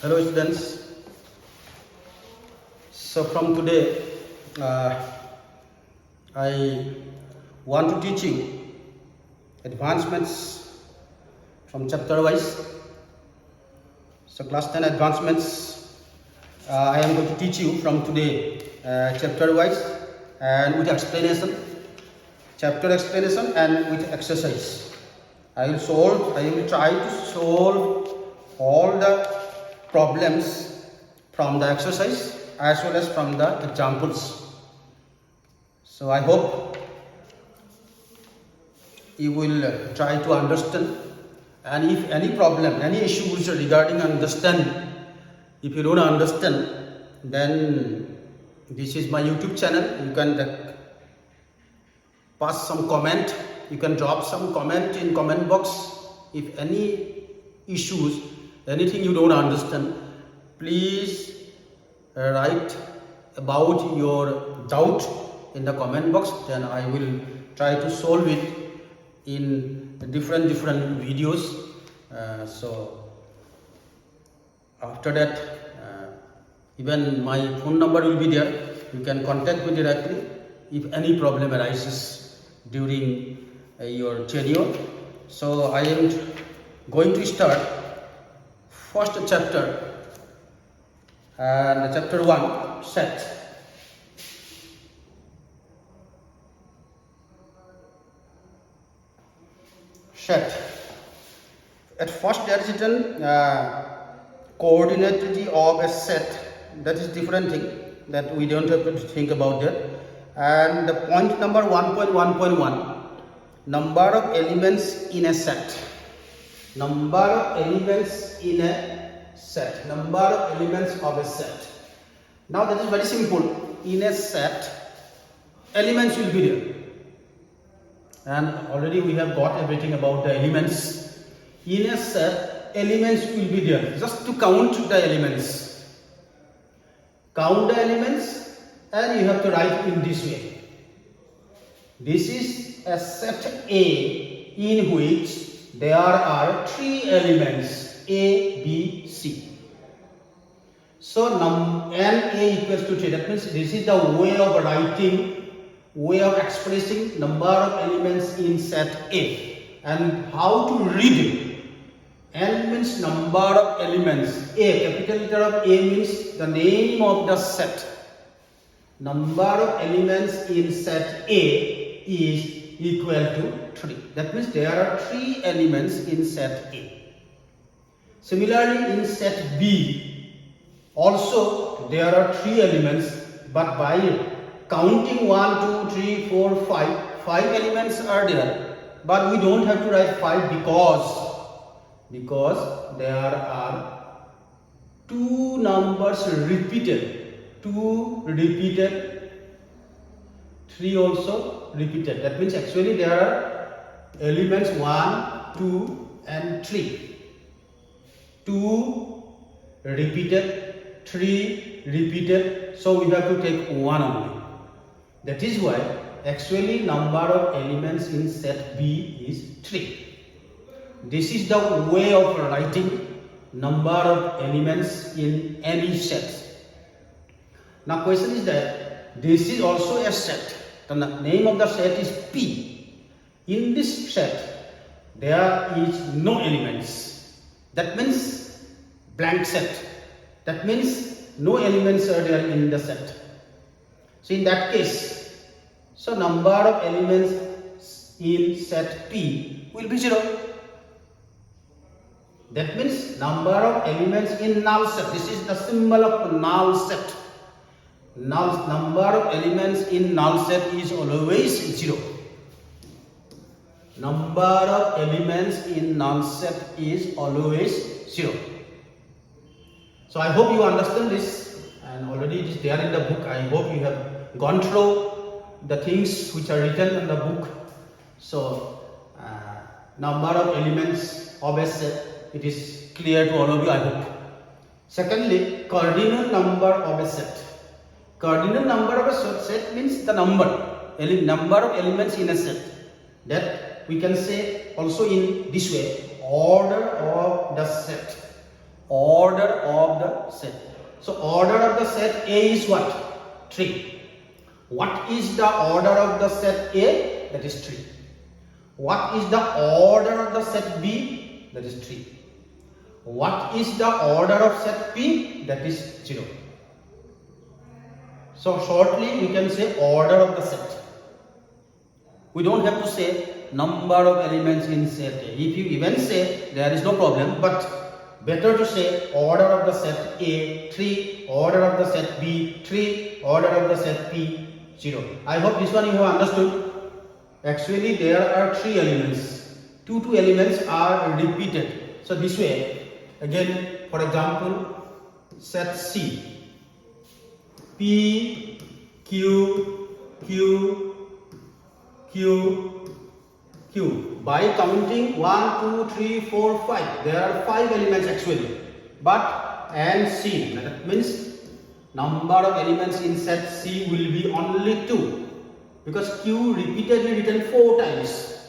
Hello students. So from today, I want to teach you advancements from chapter wise. So class 10 advancements, I am going to teach you from today chapter wise and with explanation, chapter explanation and with exercise. I will try to solve all the problems from the exercise as well as from the examples. So I hope you will try to understand, and if any problem, any issues regarding understand, if you don't understand, then this is my YouTube channel. You can pass some comment, you can drop some comment in comment box. If any issues, anything you don't understand, please write about your doubt in the comment box, then I will try to solve it in different videos. So after that, even my phone number will be there. You can contact me directly if any problem arises during your tenure. So I am going to start first chapter, and chapter 1, set. Set. At first there is written coordinate of a set. That is different thing that we don't have to think about that. And the point number 1.1.1, number of elements in a set. Number of elements in a set. Number of elements of a set. Now that is very simple. In a set, elements will be there. And already we have got everything about the elements. In a set, elements will be there. Just to count the elements. Count the elements, and you have to write in this way. This is a set A in which there are 3 elements A, B, C. So n A equals to 3. That means this is the way of writing, way of expressing number of elements in set A. And how to read it? N means number of elements. A, capital letter of A means the name of the set. Number of elements in set A is equal to 3. That means there are 3 elements in set A. Similarly, in set B, also there are 3 elements, but by counting 1, 2, 3, 4, 5 elements are there. But we don't have to write 5 because there are 2 numbers repeated. 2 repeated, 3 also repeated. That means actually there are elements 1, 2 and 3. 2 repeated, 3 repeated, so we have to take 1 only. That is why actually number of elements in set B is 3. This is the way of writing number of elements in any set. Now question is that this is also a set. The name of the set is P. In this set there is no elements. That means blank set. That means no elements are there in the set. So in that case, so number of elements in set P will be 0. That means number of elements in null set. This is the symbol of null set. Number of elements in null set is always 0. Number of elements in null set is always 0. So I hope you understand this, and already it is there in the book. I hope you have gone through the things which are written in the book. So number of elements of a set, it is clear to all of you, I hope. Secondly, cardinal number of a set. Cardinal number of a set means the number of elements in a set. That we can say also in this way, order of the set. Order of the set. So order of the set A is what? 3. What is the order of the set A? That is 3. What is the order of the set B? That is 3. What is the order of set P? That is 0. So shortly we can say order of the set. We don't have to say number of elements in set A. If you even say, there is no problem, but better to say order of the set A 3, order of the set B 3, order of the set P 0. I hope this one you have understood. Actually there are 3 elements. Two elements are repeated. So this way, again for example, set C, P, Q, Q, Q, Q. By counting 1, 2, 3, 4, 5, there are 5 elements actually. But and C, that means number of elements in set C will be only 2. Because Q repeatedly written 4 times.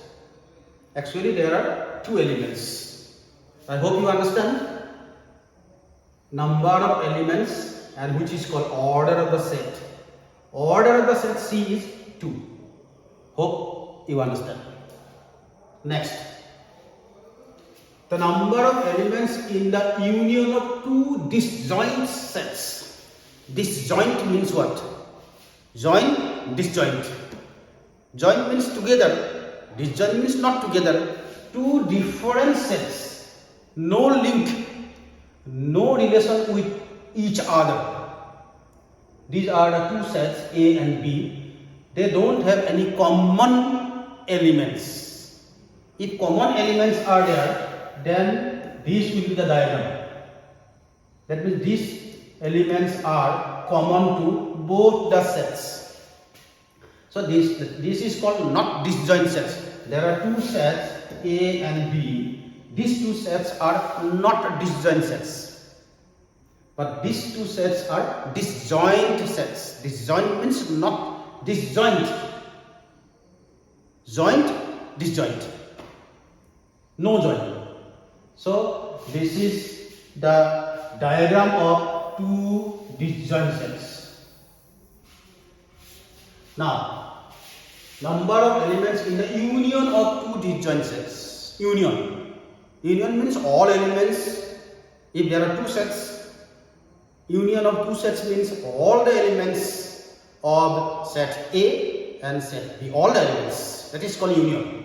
Actually there are 2 elements. I hope you understand. Number of elements, and which is called order of the set. Order of the set C is 2. Hope you understand. Next, the number of elements in the union of 2 disjoint sets. Disjoint means what? Join, disjoint. Joint means together, disjoint means not together. 2 different sets, no link, no relation with each other. These are the 2 sets A and B. They don't have any common elements. If common elements are there, then this will be the diagram. That means these elements are common to both the sets. So this is called not disjoint sets. There are 2 sets A and B. These 2 sets are not disjoint sets. But these 2 sets are disjoint sets. Disjoint means not disjoint. Joint, disjoint. No joint. So this is the diagram of 2 disjoint sets. Now, number of elements in the union of 2 disjoint sets. Union. Union means all elements. If there are 2 sets, union of 2 sets means all the elements of set A and set B. All the elements. That is called union.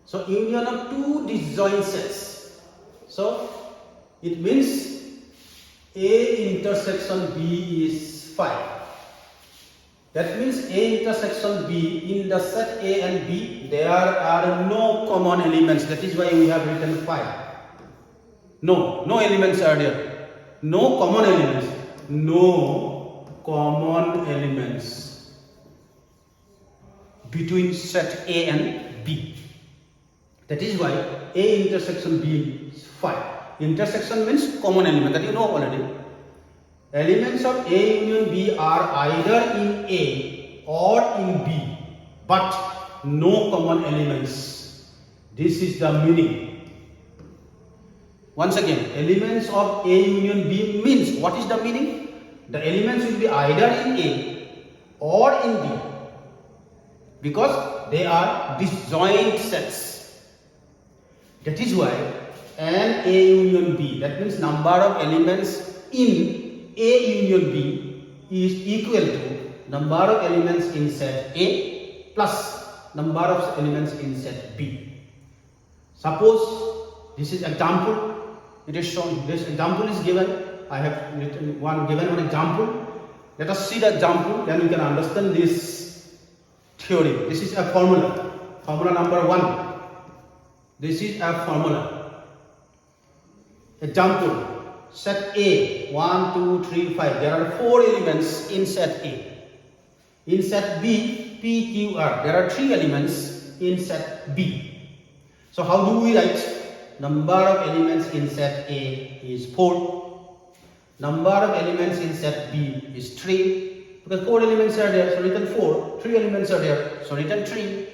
So union of 2 disjoint sets. So it means A intersection B is 5. That means A intersection B, in the set A and B there are no common elements. That is why we have written 5. No elements are there. No common elements. No common elements between set A and B. That is why A intersection B is 5. Intersection means common element, that you know already. Elements of A union B are either in A or in B, but no common elements. This is the meaning. Once again, elements of A union B means, what is the meaning? The elements will be either in A or in B, because they are disjoint sets. That is why an A union B, that means number of elements in A union B is equal to number of elements in set A plus number of elements in set B. Suppose this is example. It is shown. This example is given. I have given one example. Let us see the example. Then we can understand this theory. This is a formula. Formula number 1. This is a formula. Example. Set A, 1, 2, 3, 5. There are 4 elements in set A. In set B, P, Q, R. There are 3 elements in set B. So how do we write? Number of elements in set A is 4. Number of elements in set B is 3. Because 4 elements are there, so written 4. 3 elements are there, so written 3.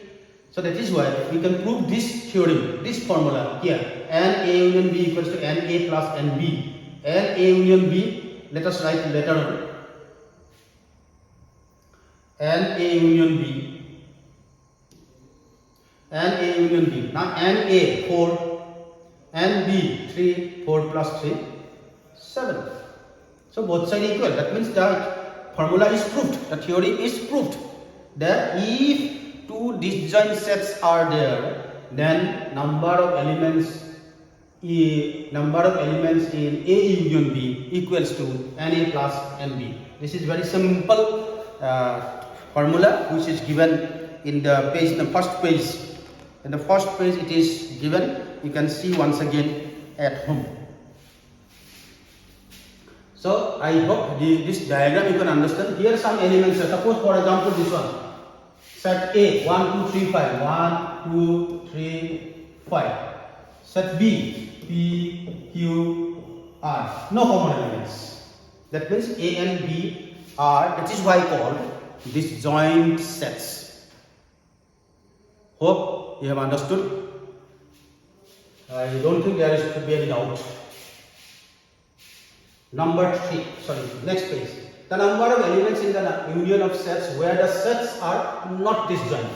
So that is why we can prove this theorem, this formula here. N A union B equals to N A plus N B. N A union B, let us write later on. N A union B. N A union B. Now N A 4, N B 3, 4 plus 3, 7. So both sides equal. That means that formula is proved. The theory is proved that if two disjoint sets are there, then number of elements in A union B equals to NA plus NB. This is very simple formula which is given in the page, the first page. In the first page it is given. You can see once again at home. So I hope this diagram you can understand. Here are some elements. Suppose for example this one. Set A 1, 2, 3, 5. 1, 2, 3, 5. Set B P, Q, R. No common elements. That means A and B are, that is why called disjoint sets. Hope you have understood. I don't think there should be any doubt. Number 3, next page. The number of elements in the union of sets where the sets are not disjoint.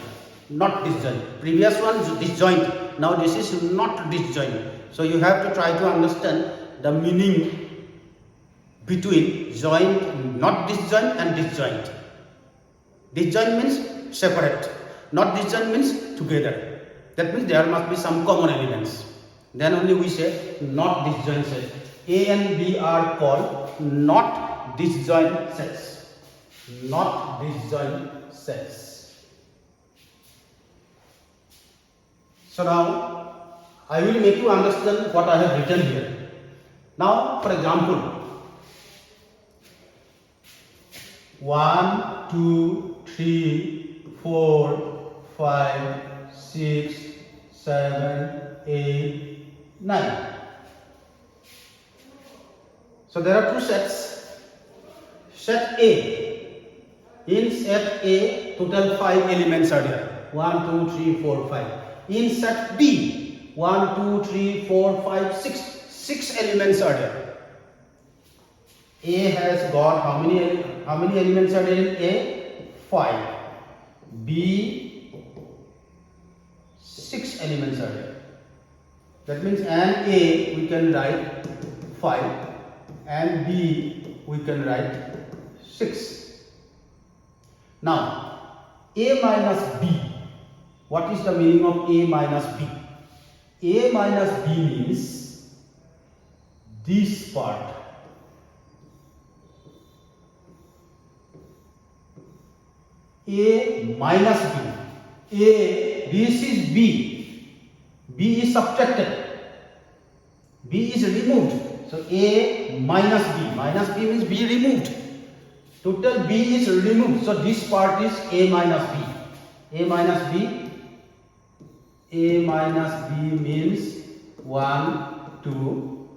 Not disjoint. Previous one is disjoint. Now this is not disjoint. So you have to try to understand the meaning between joint, not disjoint, and disjoint. Disjoint means separate. Not disjoint means together. That means there must be some common elements. Then only we say not disjoint sets. A and B are called not disjoint sets. Not disjoint sets. So now I will make you understand what I have written here. Now for example, 1, 2, 3, 4, 5, 6, 7, 8, 9. So there are two sets. Set A. In set A, total 5 elements are there. 1, 2, 3, 4, 5. In set B, 1, 2, 3, 4, 5, 6. 6 elements are there. A has got how many elements are there in A? 5. B, 6 elements are there. That means and A we can write 5 and B we can write 6. Now A minus B. What is the meaning of A minus B? A minus B means this part. A minus B. A, this is B. B is subtracted. B is removed. So A minus B. Minus B means B removed. Total B is removed. So this part is A minus B. A minus B. A minus B means 1, 2,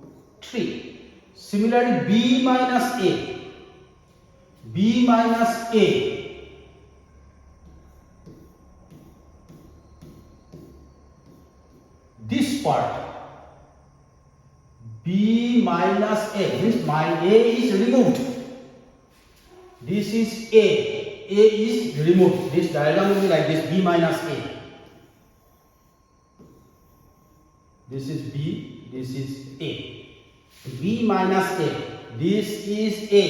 3. Similarly, B minus A. B minus A. This part. B minus A means my A is removed. This is A. A is removed. This diagram will be like this. B minus A. This is B. This is A. B minus A. This is A.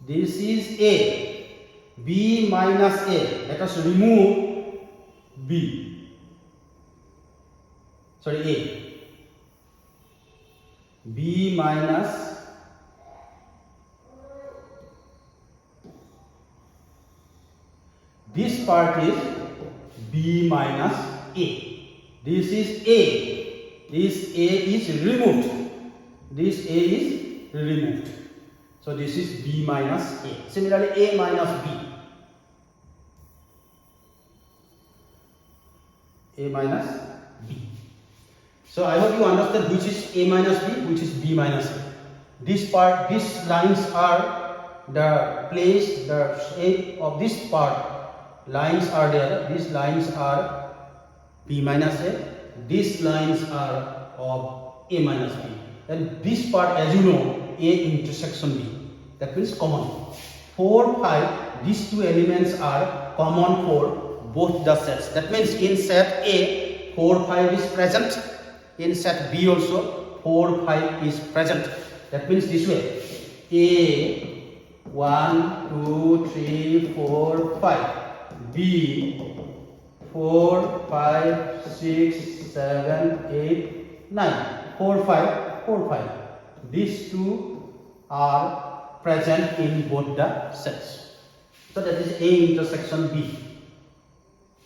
This is A. B minus A. Let us remove B. Sorry, A. B minus this part is B minus A. This is A. This A is removed. This A is removed. So this is B minus A. Similarly, A minus B. A minus B. So I hope you understand which is A minus B, which is B minus A. This part, these lines are the place, the shape of this part lines are there. These lines are B minus A. These lines are of A minus B. And this part, as you know, A intersection B. That means common. 4, 5, these two elements are common for both the sets. That means in set A, 4, 5 is present. In set B also, 4, 5 is present. That means this way. A, 1, 2, 3, 4, 5. B, 4, 5, 6, 7, 8, 9. 4, 5, 4, 5. These two are present in both the sets. So that is A intersection B.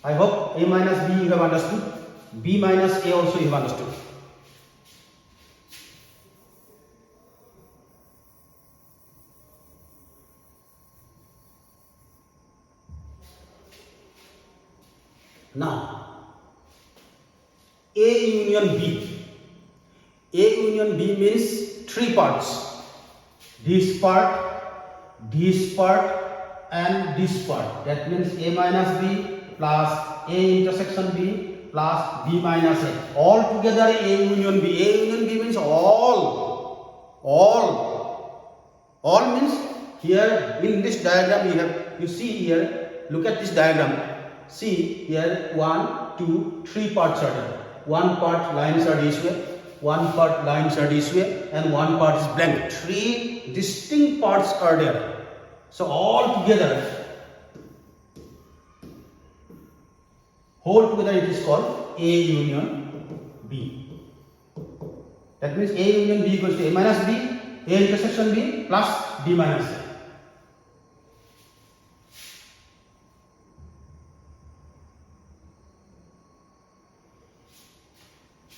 I hope A minus B you have understood. B minus A also you have understood. Now, A union B. A union B means three parts. This part, and this part. That means A minus B plus A intersection B plus B minus A. All together A union B. A union B means all. All means here in this diagram you see here, look at this diagram. See here 1, 2, 3 parts are there. One part lines are this way, one part lines are this way, and one part is blank. 3 distinct parts are there. So all together, whole together it is called A union B. That means A union B equals to A minus B, A intersection B plus B minus A.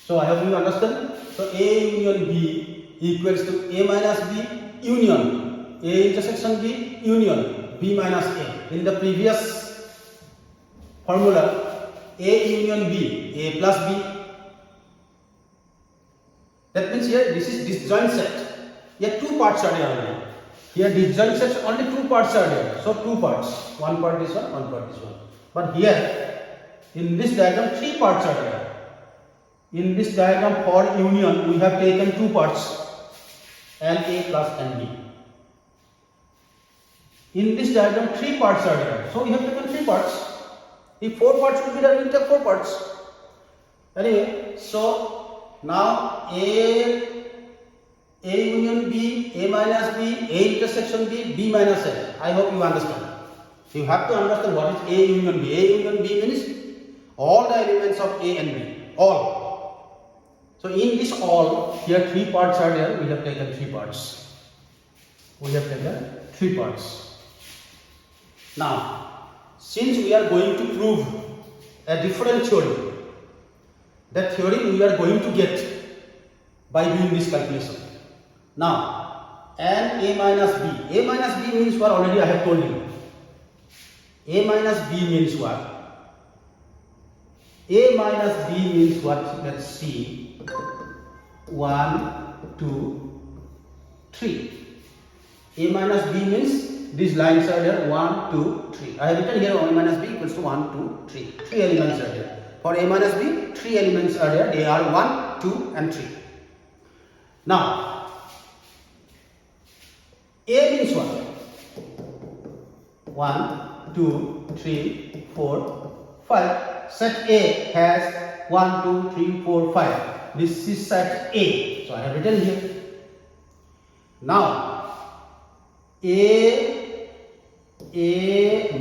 So I hope you understand. So A union B equals to A minus B union A intersection B union B minus A. In the previous formula, A union B, A plus B. That means here this is disjoint set. Here two parts are there. Here disjoint sets only two parts are there. So two parts. One part is one part is one. But here in this diagram three parts are there. In this diagram for union we have taken two parts, and A plus and B. In this diagram three parts are there, so we have taken three parts. If four parts will be there, we will take four parts. Anyway, so now A union B, A minus B, A intersection B, B minus A. I hope you understand. You have to understand what is A union B. A union B means all the elements of A and B, all. So in this all, here three parts are there, we have taken three parts. Now, since we are going to prove a different theory, that theory we are going to get by doing this calculation. Now, and A minus B. A minus B means what already I have told you. A minus B means what? A minus B means what? Let's see. 1, 2, 3. A minus B means these lines are there 1, 2, 3. I have written here A minus B equals to 1, 2, 3. 3 elements are there. For A minus B, 3 elements are there. They are 1, 2, and 3. Now, A means what? 1, 2, 3, 4, 5. Set A has 1, 2, 3, 4, 5. This is set A. So I have written here. Now, A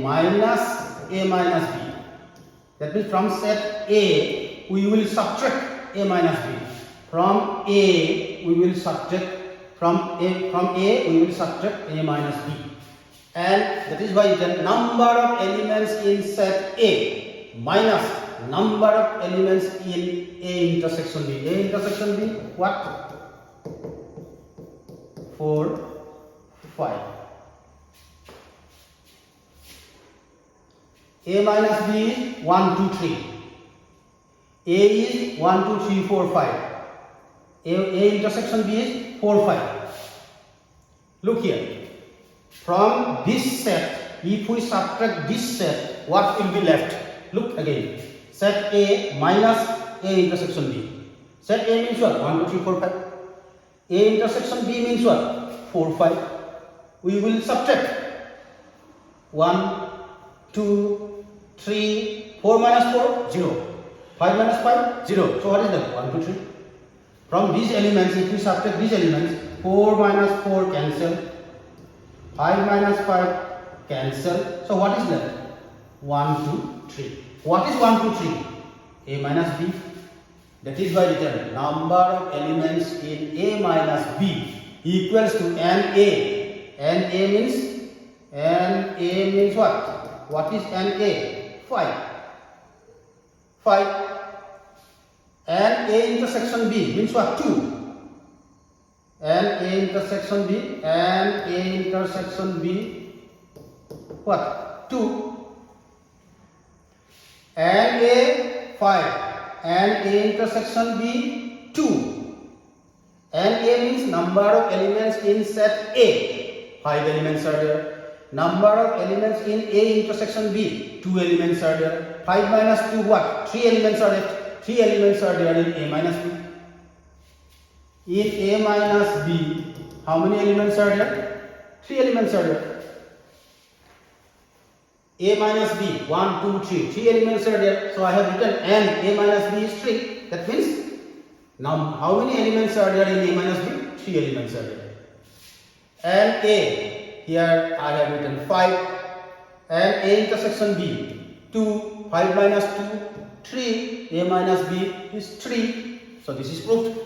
minus B. That means from set A, we will subtract A minus B. From A, we will subtract A minus B. And that is why the number of elements in set A minus number of elements in A intersection B. A intersection B, what? 4, 5. A minus B is 1, 2, 3. A is 1, 2, 3, 4, 5. A intersection B is 4, 5. Look here. From this set, if we subtract this set, what will be left? Look again. Set A minus A intersection B. Set A means what? 1, 2, 3, 4, 5. A intersection B means what? 4, 5. We will subtract 1, 2, 3, 4 minus 4, 0. 5 minus 5, 0. So what is that? 1, 2, 3. From these elements, if we subtract these elements, 4 minus 4 cancel, 5 minus 5 cancel. So what is left? 1, 2, 3. What is 1, 2, 3? A minus B. That is why written number of elements in A minus B equals to NA. NA means what? What is NA? 5. 5. And A intersection B means what? 2. And A intersection B and A intersection B what? 2. And A 5 and A intersection B 2. And A means number of elements in set A. 5 elements are there. Number of elements in A intersection B. 2 elements are there. 5 minus 2 what? 3 elements are there. 3 elements are there in A minus B. In A minus B, how many elements are there? 3 elements are there. A minus B, 1, 2, 3. 3 elements are there. So I have written N. A minus B is 3. That means, now how many elements are there in A minus B? 3 elements are there. And A, here I have written 5. And A intersection B, 2. 5 minus 2, 3. A minus B is 3. So this is proved.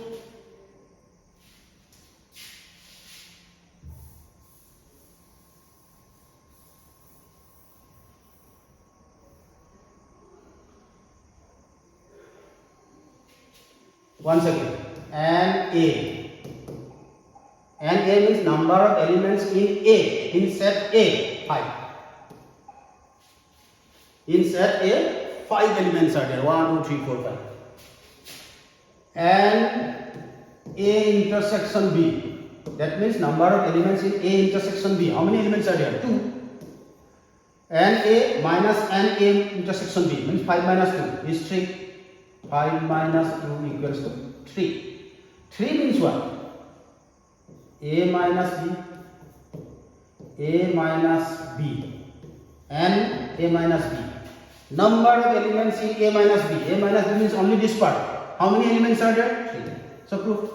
Once again, and A means number of elements in A, in set A, 5. In set A, 5 elements are there, 1, 2, 3, 4, 5. And A intersection B, that means number of elements in A intersection B. How many elements are there? 2. And A minus and A intersection B means 5 minus 2 is 3. 5 minus 2 equals to 3. 3 means what? A minus B and A minus B. Number of elements in A minus B. A minus B means only this part. How many elements are there? 3. So proof.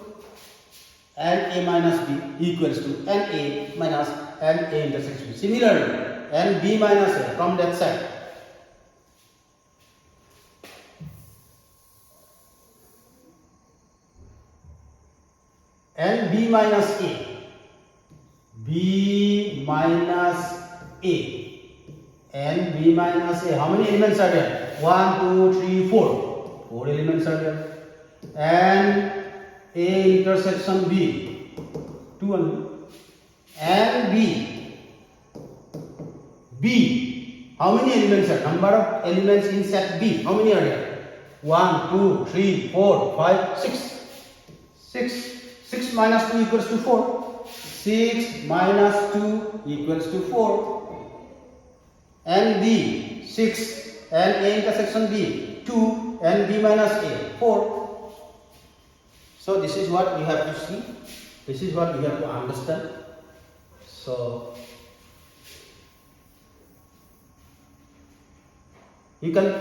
And A minus B equals to and A minus and A intersection B. Similarly, and B minus A from that side. And B minus A. B minus A. And B minus A. How many elements are there? 1, 2, 3, 4. 4 elements are there. And A intersection B. 2 only. And B. B. How many elements are there? Number of elements in set B. How many are there? 1, 2, 3, 4, 5, 6. 6. 6 minus 2 equals to 4. 6 minus 2 equals to 4. And B, 6. And A intersection B, 2. And B minus A, 4. So this is what we have to see. This is what we have to understand. So you can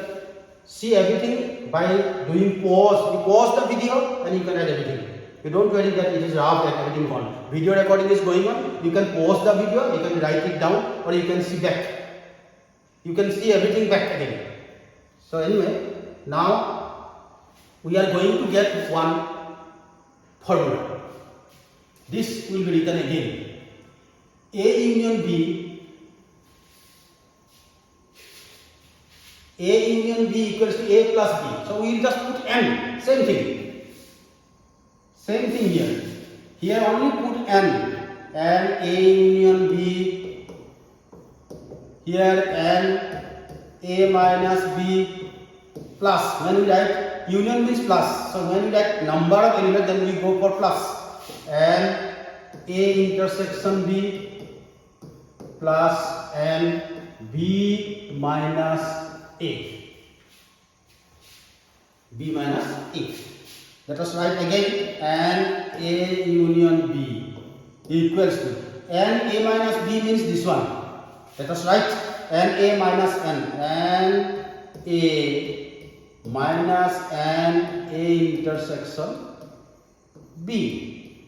see everything by doing pause. You pause the video and you can write everything. You don't worry that it is rough and everything gone. Video recording is going on. You can pause the video, you can write it down, or you can see back. You can see everything back again. So anyway, now we are going to get one formula. This will be written again. A union B. A union B equals to A plus B. So we will just put N. Same thing. Same thing here. Here only put N. And A union B. Here N. A minus B plus. When we write union means plus. So when we write number of elements, then we go for plus. And A intersection B plus and B minus A. B minus A. Let us write again, and A union B equals to, and A minus B means this one. Let us write, and A minus N, and A minus N A intersection B.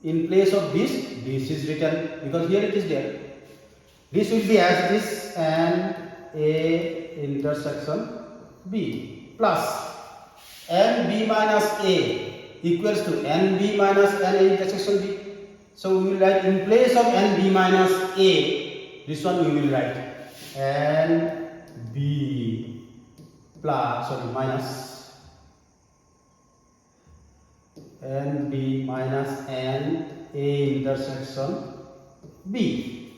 In place of this is written, because here it is there. This will be as this, and A intersection B plus NB minus A equals to NB minus NA intersection B. So we will write, in place of NB minus A, this one we will write NB minus NB minus NA intersection B.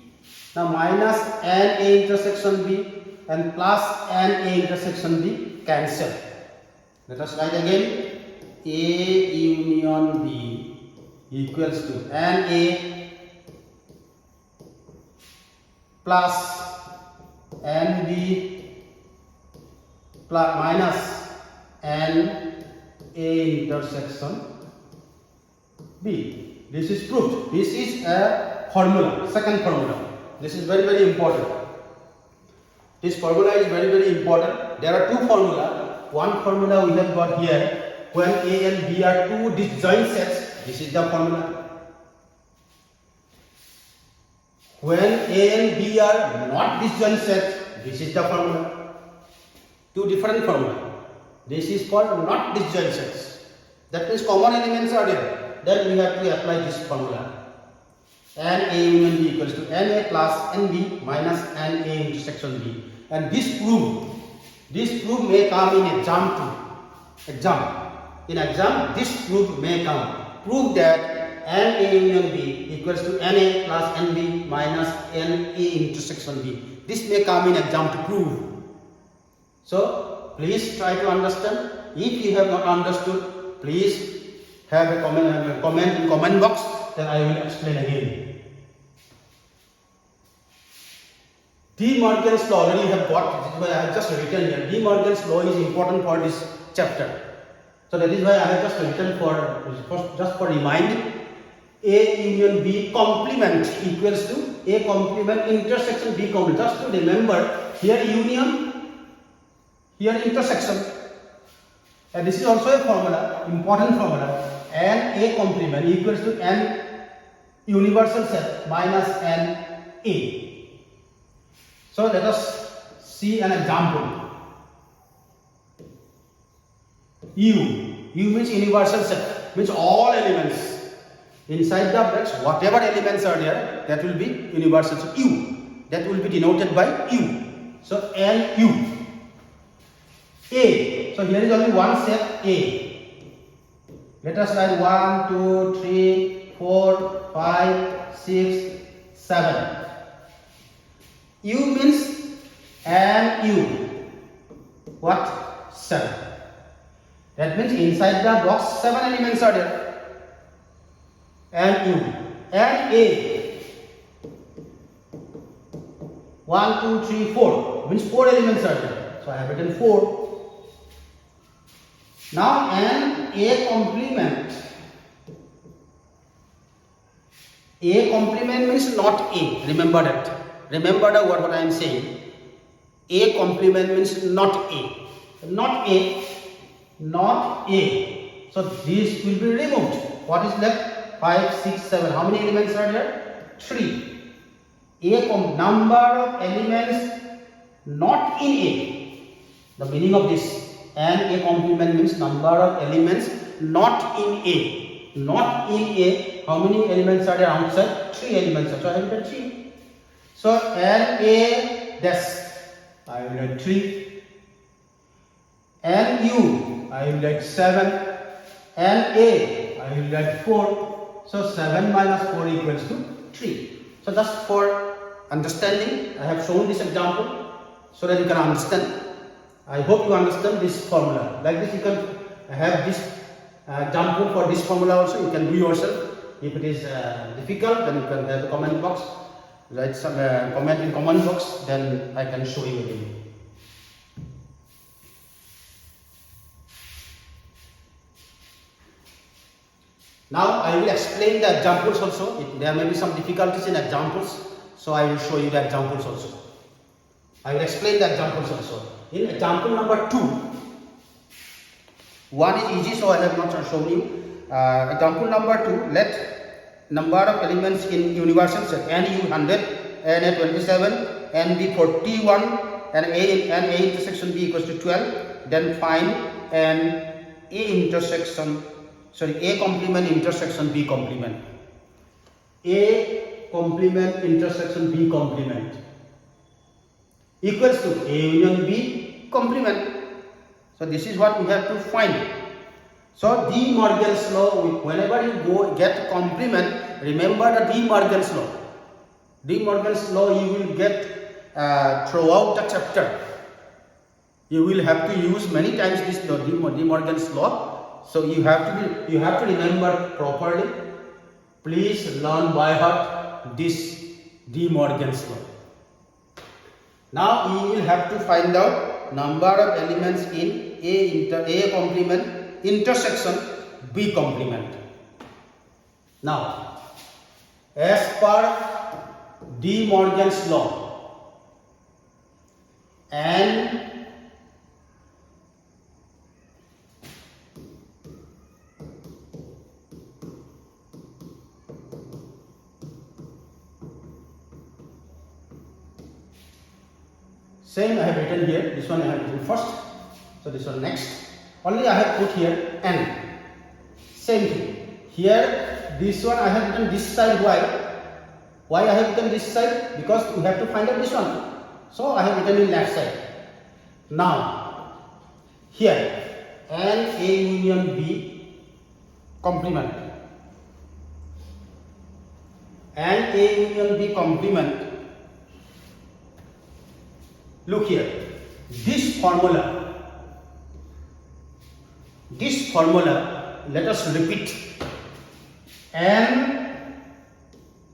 Now minus NA intersection B and plus NA intersection B cancel. Let us write again, A union B equals to NA plus NB plus minus NA intersection B. This is proved. This is a formula, second formula. This is very, very important. This formula is very, very important. There are two formulas. One formula we have got here, when A and B are two disjoint sets, this is the formula. When A and B are not disjoint sets, this is the formula. Two different formula. This is called not disjoint sets. That means common elements are there. Then we have to apply this formula. And A union B equals to NA plus NB minus NA intersection B. And this proof may come in exam too. In exam, this proof may come. Prove that NA union B equals to NA plus NB minus NA intersection B. This may come in exam to prove. So please try to understand. If you have not understood, please have a comment in comment box. Then I will explain again. De Morgan's law already have got, this is why I have just written here. De Morgan's law is important for this chapter. So that is why I have just written for remind, A union B complement equals to A complement intersection B complement. Just to remember, here union, here intersection. And this is also a formula, important formula. And A complement equals to N universal set minus N A. So let us see an example. U means universal set, means all elements inside the brackets, whatever elements are there, that will be universal. So U, that will be denoted by U. So NU. A, so here is only one set A. Let us write 1, 2, 3, 4, 5, 6, 7. U means NU. What? 7. That means inside the box 7 elements are there. NU. And A. 1, 2, 3, 4. Means 4 elements are there. So I have written 4. Now N A complement. A complement means not A. Remember that. Remember the word what I am saying. A complement means not A. Not A. Not A. So this will be removed. What is left? 5, 6, 7. How many elements are there? 3. Number of elements not in A. The meaning of this. And A complement means number of elements not in A. Not in A. How many elements are there outside? 3 elements. So I will write 3. So NA dash, I will write 3. NU, I will write 7. NA, I will write 4. So 7 minus 4 equals to 3. So just for understanding, I have shown this example so that you can understand. I hope you understand this formula. Like this, you can have this example for this formula also. You can do yourself. If it is difficult, then you can have a comment box. write some comment in comment box, then I can show you again. Now I will explain the examples also. There may be some difficulties in examples, so I will show you the examples also. I will explain the examples also. In example number 2, one is easy, so I have not shown you. Example number 2, let number of elements in universal set NU 100, NA 27, NB 41, and A intersection B equals to 12. Then find an A complement intersection B complement. A complement intersection B complement equals to A union B complement. So this is what we have to find. So De Morgan's law, whenever you go get complement, remember the De Morgan's law. De Morgan's law you will get throughout the chapter. You will have to use many times this law, De Morgan's law. So you have to remember properly. Please learn by heart this De Morgan's law. Now you will have to find out number of elements in A complement intersection B complement. Now, as per De Morgan's law, and same I have written here, this one I have written first, so this one next. Only I have put here N. Same thing. Here, this one I have written this side. Why? Why I have written this side? Because we have to find out this one. So I have written in left side. Now, here, N A union B complement. N A union B complement. Look here, this formula, let us repeat. N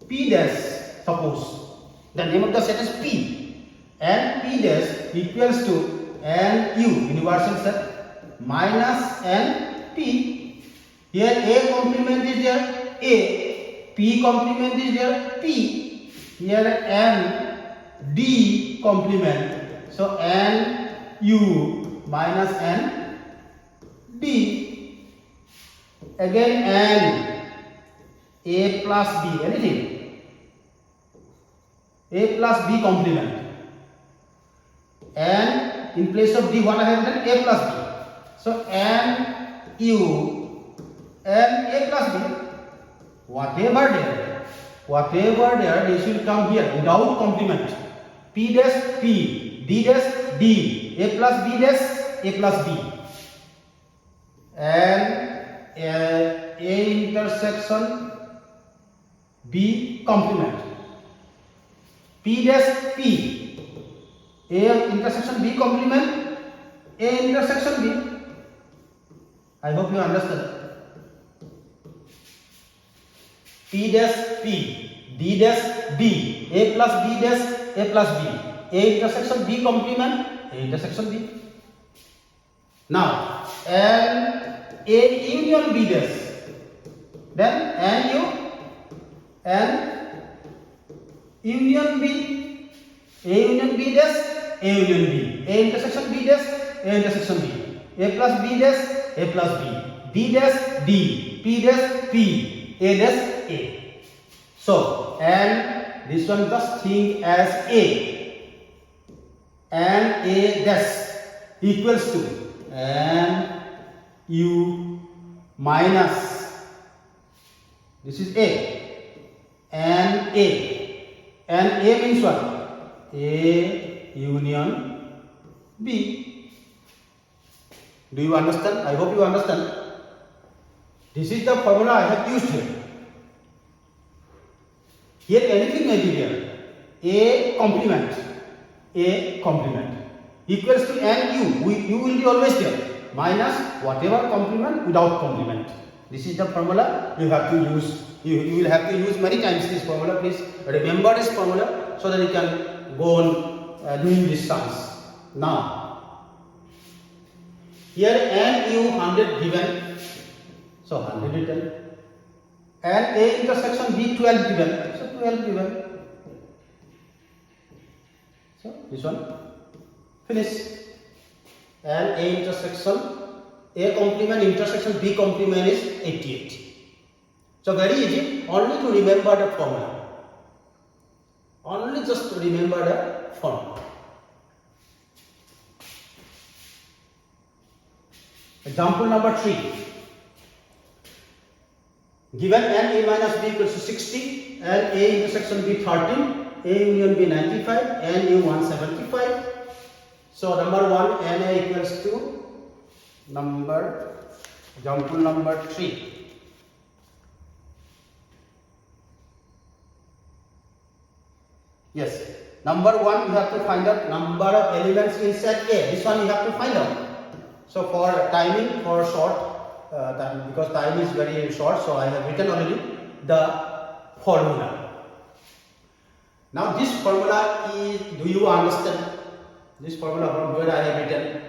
P dash, suppose the name of the set is P. N P dash equals to N U, universal set, minus N P. Here A complement is there, A. P complement is there, P. Here N D complement. So N U minus N D. Again N A plus B, anything. A plus B complement. And in place of D, what I have written? A plus B. So N U N A plus B. Whatever there, this will come here without complement. P dash P, D dash D, A plus B dash A plus B, and A intersection B complement. P dash P, A intersection B complement, A intersection B. I hope you understand. P dash P, D dash D, A plus B dash A plus B, A intersection B complement, A intersection B. Now, and A union B dash, then N U and union B, A union B dash, A union B, A intersection B dash, A intersection B, A plus B dash, A plus B, D dash D, P dash P, A dash A. So, and this one just think as A, and A dash equals to N U minus, this is A, and A means what? A union B. Do you understand? I hope you understand. This is the formula I have used here. Here anything may be there. A complement equals to N U. U will be always there. Minus whatever complement without complement. This is the formula you have to use. You will have to use many times this formula. Please remember this formula so that you can go on doing this sums. Now, here NU 100 given, so 100 written, and A intersection B 12 given, so 12 given. So this one, finish. And A intersection, A complement intersection B complement is 88. So very easy, only to remember the formula. Only just to remember the formula. Example number 3. Given n A minus B equals to 60 and A intersection B 13, A union B 95 and U 175. So number 1 Na equals to example number 3. Yes, number 1 you have to find out number of elements in set A. This one you have to find out. So for timing, for short time, because time is very short, so I have written already the formula. Now this formula is, do you understand? This formula from where I have written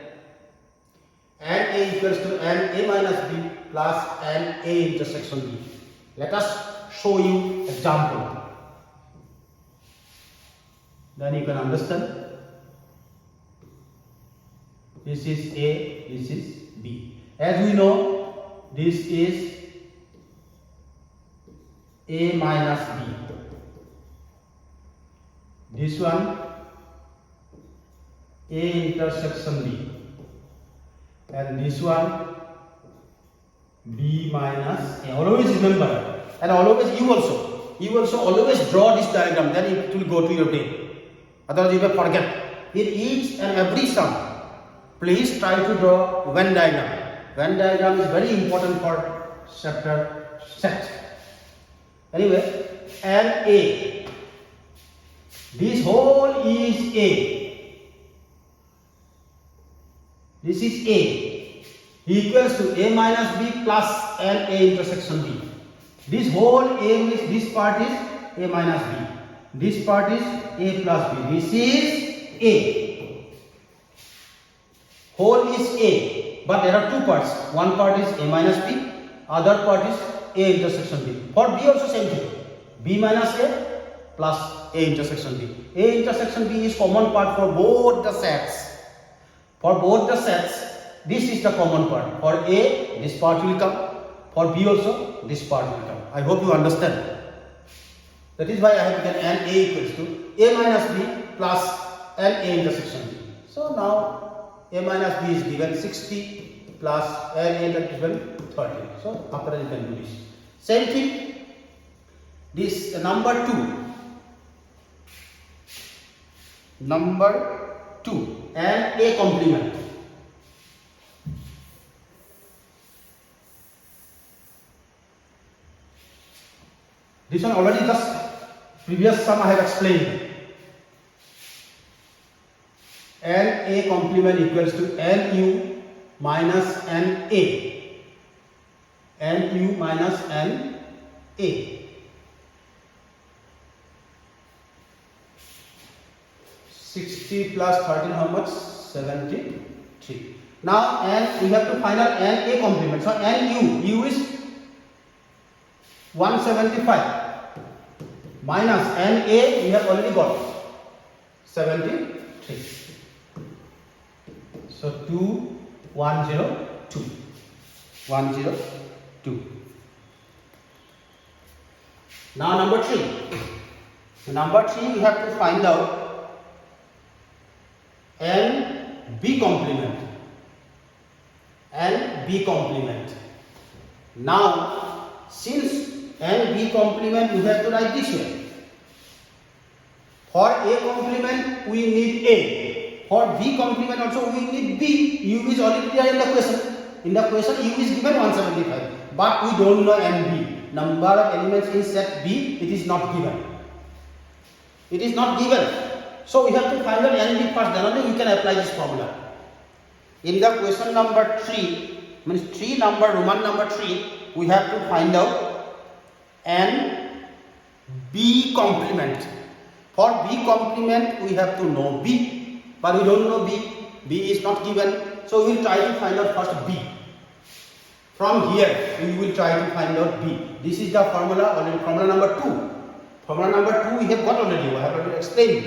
n A equals to n A minus B plus n A intersection B. Let us show you example. Then you can understand. This is A, this is B. As we know, this is A minus B. This one A intersection B. And this one B minus A. Always remember, and always you also always draw this diagram, then it will go to your brain. Otherwise you may forget. In each and every sum, please try to draw Venn diagram. Venn diagram is very important for chapter set. Anyway, and A. This whole is A. This is A. Equals to A minus B plus N A intersection B. This whole A means this part is A minus B. This part is A plus B. This is A. Whole is A. But there are two parts. One part is A minus B. Other part is A intersection B. For B also same thing. B minus A plus A intersection B. A intersection B is common part for both the sets. For both the sets, this is the common part. For A, this part will come. For B also, this part will come. I hope you understand. That is why I have written n A equals to A minus B plus n A intersection B. So now A minus B is given 60 plus n A is given 30. So after you can do this. Same thing. This number 2. Number 2 and A complement. This one already just previous sum I have explained. N A complement equals to NU minus NA. NU minus NA. 60 plus 13, how much? 73. Now, and we have to find out NA complement. So, NU is 175 minus NA we have already got 73. So 102. Now number 3. Number 3 we have to find out NB complement. NB complement. Now since NB complement you have to write this way. For A complement we need A. For B complement also we need B. U is already there in the question. In the question U is given 175. But we don't know NB. Number of elements in set B, it is not given. It is not given. So we have to find out NB first, then only we can apply this formula. In the question number 3, means 3 number, Roman number 3, we have to find out n b complement. For b complement we have to know b, but we don't know b. B is not given, so we will try to find out first b. From here we will try to find out b. This is the formula already, formula number 2. Formula number 2 we have got already, I have already explained.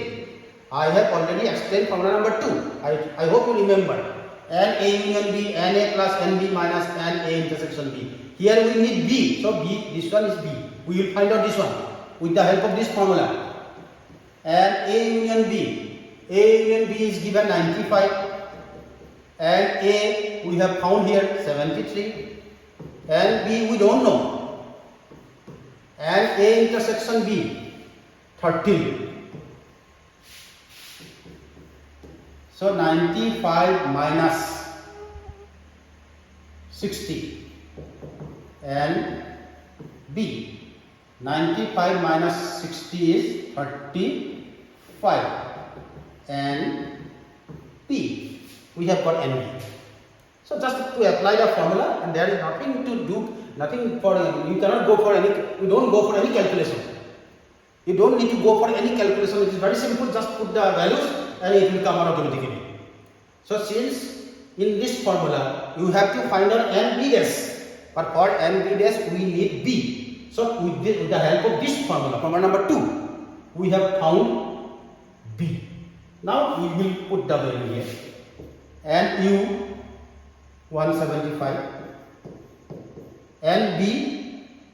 I have already explained formula number 2. I hope you remember. N A union B, N A plus N B minus N A intersection B. Here we need B, so B, this one is B. We will find out this one with the help of this formula. And A union B is given 95, and A we have found here 73, and B we don't know, and A intersection B 13. So 95 minus 60 and B. 95 minus 60 is 35 and B. We have got NB. So just to apply the formula, and there is nothing to do, nothing for, you cannot go for any, you don't go for any calculation. You don't need to go for any calculation. It is very simple, just put the values and it will come out automatically. So since in this formula you have to find out NB dash, but for NB dash we need B. So with the help of this formula, formula number 2, we have found B. Now we will put the value here. NU 175 and B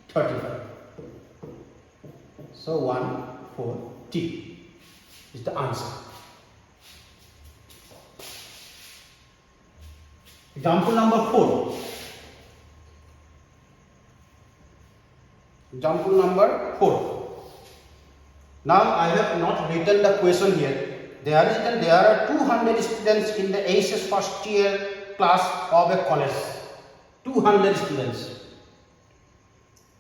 35. So 140 is the answer. Example number 4. Example number 4. Now I have not written the question here. There are 200 students in the ACES first year class of a college. 200 students.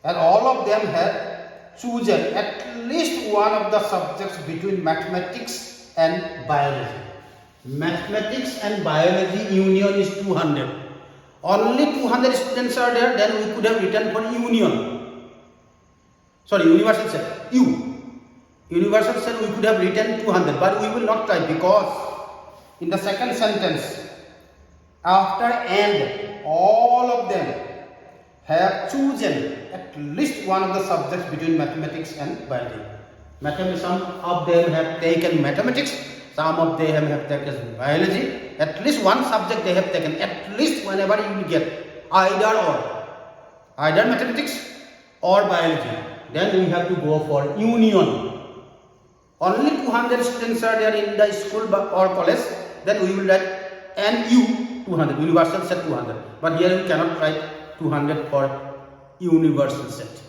And all of them have chosen at least one of the subjects between mathematics and biology. Mathematics and biology union is 200. Only 200 students are there, then we could have written for union. Sorry, universal set. Universal set we could have written 200, but we will not try, because in the second sentence, after and, all of them have chosen at least one of the subjects between mathematics and biology. Some of them have taken mathematics, some of them have taken biology. At least one subject they have taken, at least whenever you will get either mathematics or biology, then we have to go for union. Only 200 students are there in the school or college, then we will write NU 200, universal set 200. But here we cannot write 200 for universal set.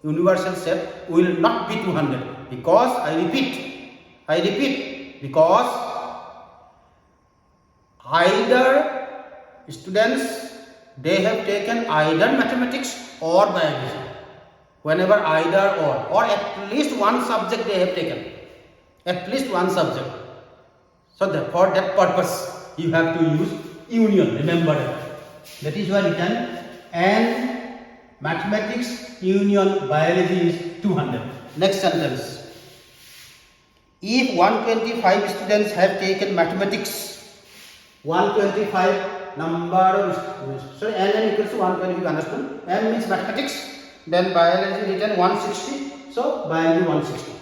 Universal set will not be 200, because I repeat, because either students, they have taken either mathematics or biology. Whenever either or at least one subject they have taken, at least one subject. So for that purpose you have to use union, remember that. That is why written and mathematics union biology is 200. Next sentence. If 125 students have taken mathematics, 125 number of students, so n equals to 125, understand? N means mathematics, then biology written 160, so biology 160.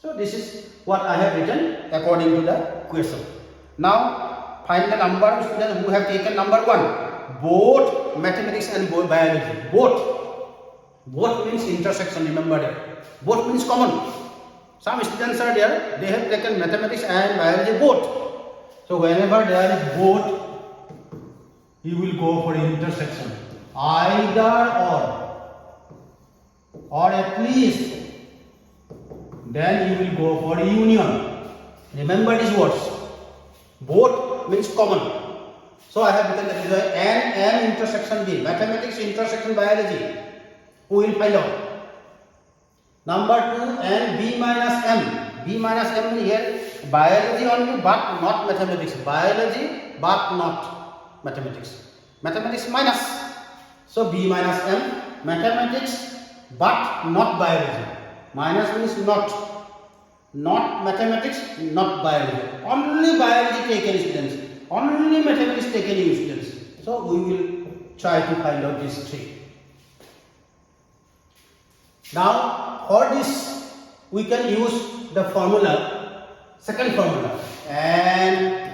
So this is what I have written according to the question. Now find the number of students who have taken number 1, both mathematics and biology. Both means intersection, remember that. Both means common. Some students are there, they have taken mathematics and biology both. So whenever there is both, you will go for intersection. Either or at least, then you will go for union. Remember these words. Both means common. So I have written that is N intersection B, mathematics intersection biology. Who will find out? Number 2, and B minus M. B minus M here, biology only but not mathematics. Biology but not mathematics. Mathematics minus. So B minus M, mathematics but not biology. Minus means not mathematics, not biology. Only biology taken students, only mathematics taken students. So we will try to find out these three. Now for this we can use the formula, second formula, N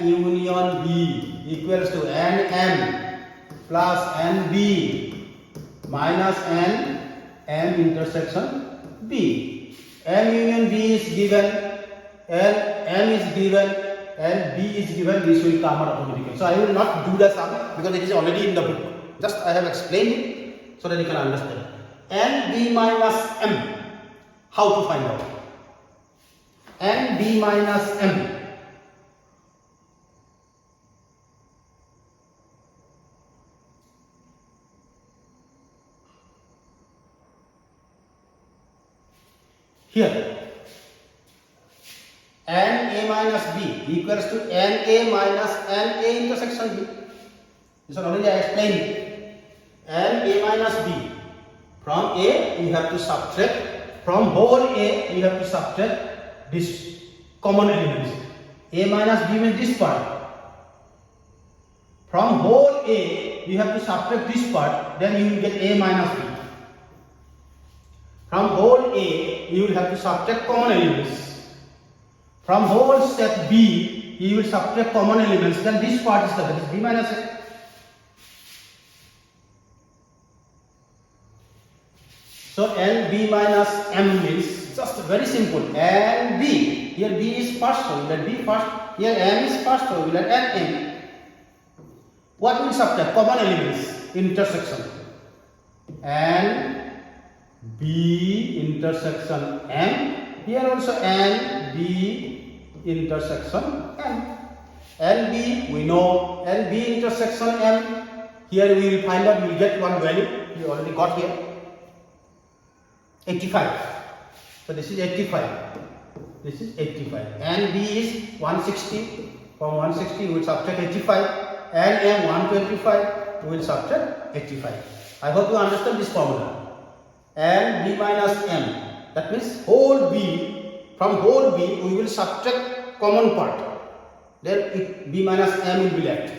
union B equals to NM plus NB minus M intersection B. M union B is given, M is given, and B is given. This will come out automatically. So I will not do the sum because it is already in the book. Just I have explained it so that you can understand. NB minus M. How to find out? NB minus M. Here, NA minus B equals to NA minus NA intersection B. This one already I explained. NA minus B. From A, you have to subtract. From whole A, you have to subtract this common elements. A minus B means this part. From whole A, you have to subtract this part. Then you will get A minus B. From whole A, you will have to subtract common elements. From whole set B, you will subtract common elements. Then this part is that is B minus A. So NB minus M means just very simple. NB. Here B is first, so we let B first. Here M is first, so we let NM. What will subtract? Common elements. Intersection. And B intersection M. Here also N B intersection M. NB we know, NB intersection M. Here we will find out, we will get one value. We already got here 85. So this is 85. This is 85. NB is 160. From 160 we will subtract 85. NM 125. We will subtract 85. I hope you understand this formula. And B minus M, that means whole B, from whole B we will subtract common part, then B minus M will be left.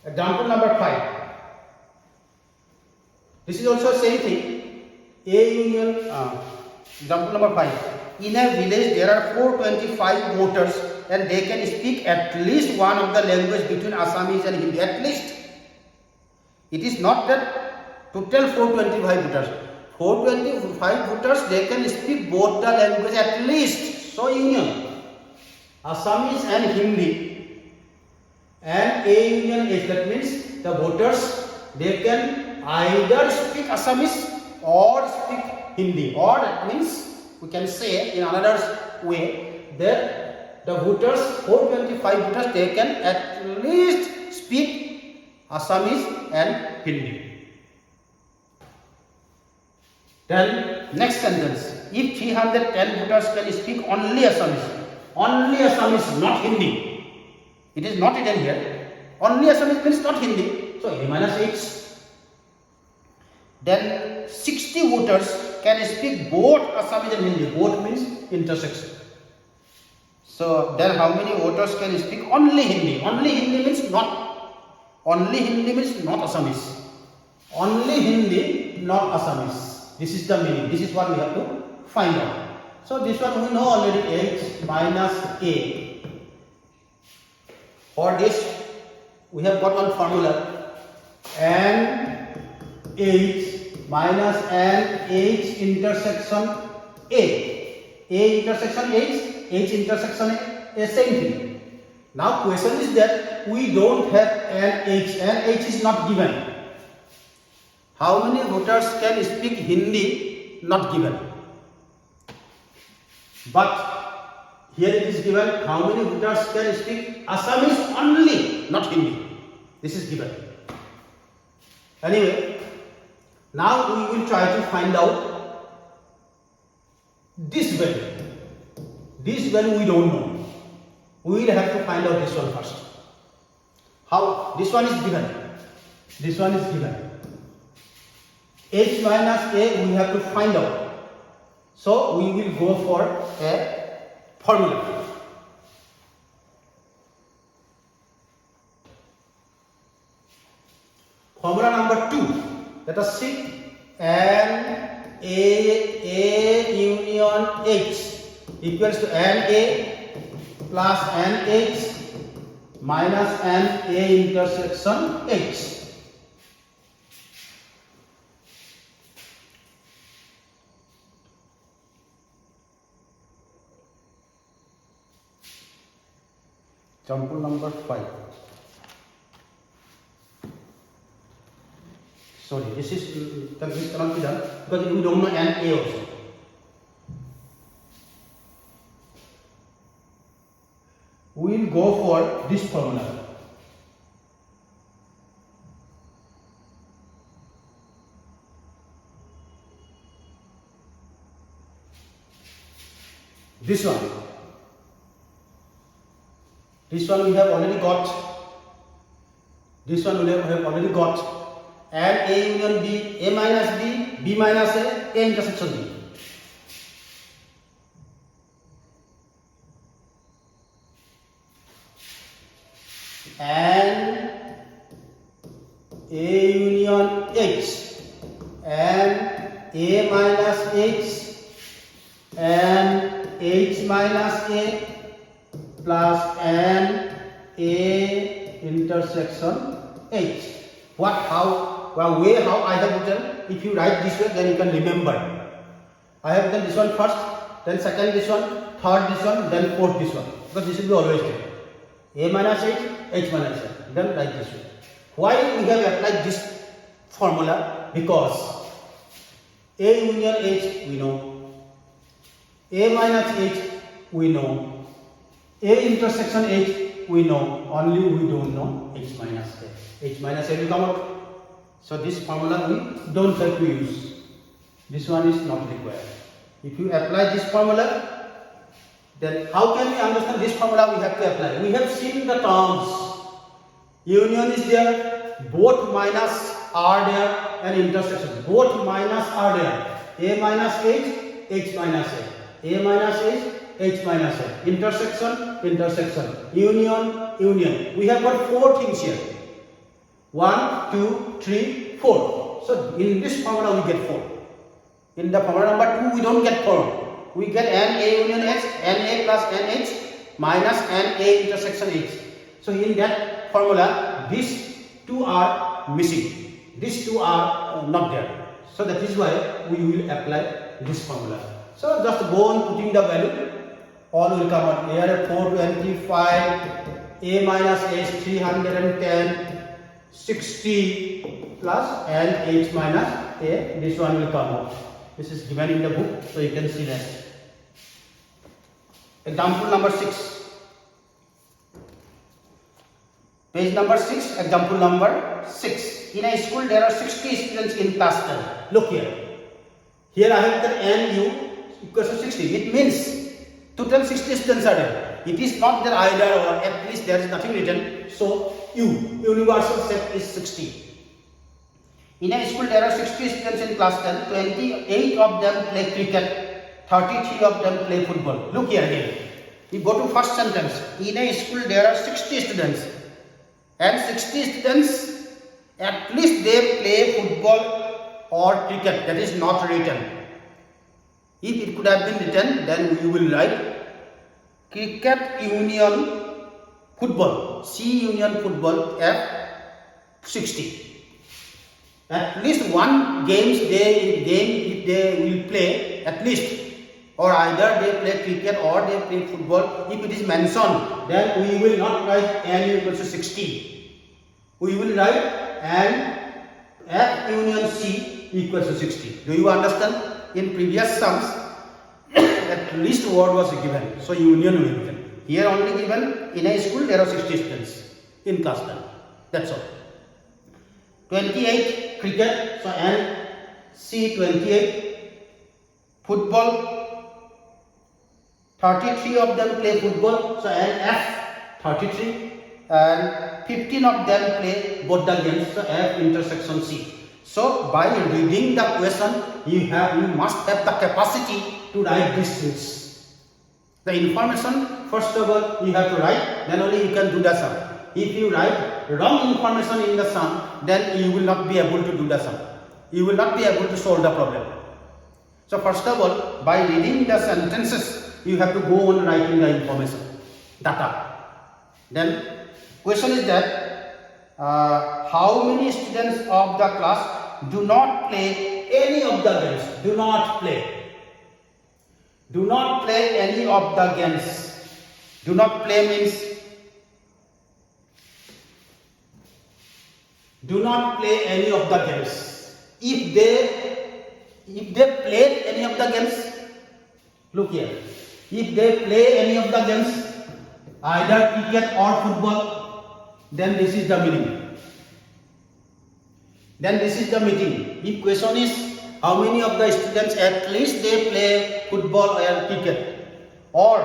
Example number 5. This is also same thing. A union, example number 5. In a village there are 425 voters and they can speak at least one of the language between Assamese and Hindi, at least. It is not that total 425 voters. 425 voters, they can speak both the language at least. So union, Assamese and Hindi. And A union H, that means the voters, they can either speak Assamese or speak Hindi. Or that means we can say in another way that the voters, 425 voters, they can at least speak Assamese and Hindi. Then next sentence, if 310 voters can speak only Assamese, not Hindi. It is not written here. Only Assamese means not Hindi. So A minus H. Then 60 voters can speak both Assamese and Hindi. Both means intersection. So then how many voters can speak only Hindi? Only Hindi means not. Only Hindi means not Assamese. Only Hindi, not Assamese. This is the meaning. This is what we have to find out. So this one we know already, H minus A. For this we have got one formula. N H minus N H intersection A. A intersection H, H intersection A, same thing. Now question is that we don't have NH. NH is not given. How many voters can speak Hindi? Not given. But here it is given how many voters can speak Assamese only, not Hindi. This is given. Anyway, now we will try to find out this value. This value we don't know. We will have to find out this one first. How? This one is given. This one is given. H minus A we have to find out. So we will go for a formula. Formula number 2. Let us see. N A union H equals to N A plus N H minus N A intersection H. Example number 5. Sorry, this cannot be done because we don't know N A also. We will go for this formula. This one. This one we have already got. This one we have already got. And A union B, A minus B, B minus A intersection B. And A union H and A minus H and H minus A plus N A intersection H. What, how, well, way how I have written. If you write this way, then you can remember. I have done this one first, then second this one, third this one, then fourth this one. Because this will be always there. A minus H, H minus A. Then write this way. Why we have applied this formula? Because A union H we know. A minus H we know. A intersection H we know. Only we don't know H minus A. H minus A will come out. So this formula we don't have to use. This one is not required. If you apply this formula, then how can we understand this formula we have to apply? We have seen the terms. Union is there, both minus are there, and intersection. Both minus are there. A minus H, H minus A. A minus H, H minus A. Intersection, intersection. Union, union. We have got 4 things here. 1, 2, 3, 4. So in this formula we get 4. In the formula number 2 we don't get 4. We get NA union H, NA plus NH minus NA intersection H. So in that formula these 2 are missing. These 2 are not there. So that is why we will apply this formula. So just go on putting the value. All will come out. Here 425, A minus H 310. 60 plus and H minus A, this one will come out. This is given in the book, so you can see that. Example number 6. Page number 6, example number 6. In a school there are 60 students in class 10. Look here. Here I have the NU equals to 60. It means total 60 students are there. It is not there either, or at least there is nothing written. So U, universal set is 60. In a school there are 60 students in class 10. 28 of them play cricket. 33 of them play football. Look here again. We go to first sentence. In a school there are 60 students. And 60 students, at least they play football or cricket. That is not written. If it could have been written, then we will write cricket union football, C union football at 60. At least one game if they will play, at least, or either they play cricket or they play football. If it is mentioned, then we will not write N equals to 60. We will write N F union C equals to 60. Do you understand? In previous sums, at least word was given, so union will be given. Here only given, in a school there are 60 students in class 10. That's all. 28 cricket, so N C 28. Football, 33 of them play football, so N F 33. and 15 of them play both the games. So F intersection C. So by reading the question, you must have the capacity to write these things. The information, first of all, you have to write, then only you can do the sum. If you write wrong information in the sum, then you will not be able to do the sum. You will not be able to solve the problem. So first of all, by reading the sentences, you have to go on writing the information, data. Then question is that how many students of the class do not play any of the games? Do not play. Do not play any of the games. Do not play means do not play any of the games. If they played any of the games, look here. If they play any of the games, either cricket or football, then this is the meaning. Then this is the meaning. If question is how many of the students at least they play football or cricket, or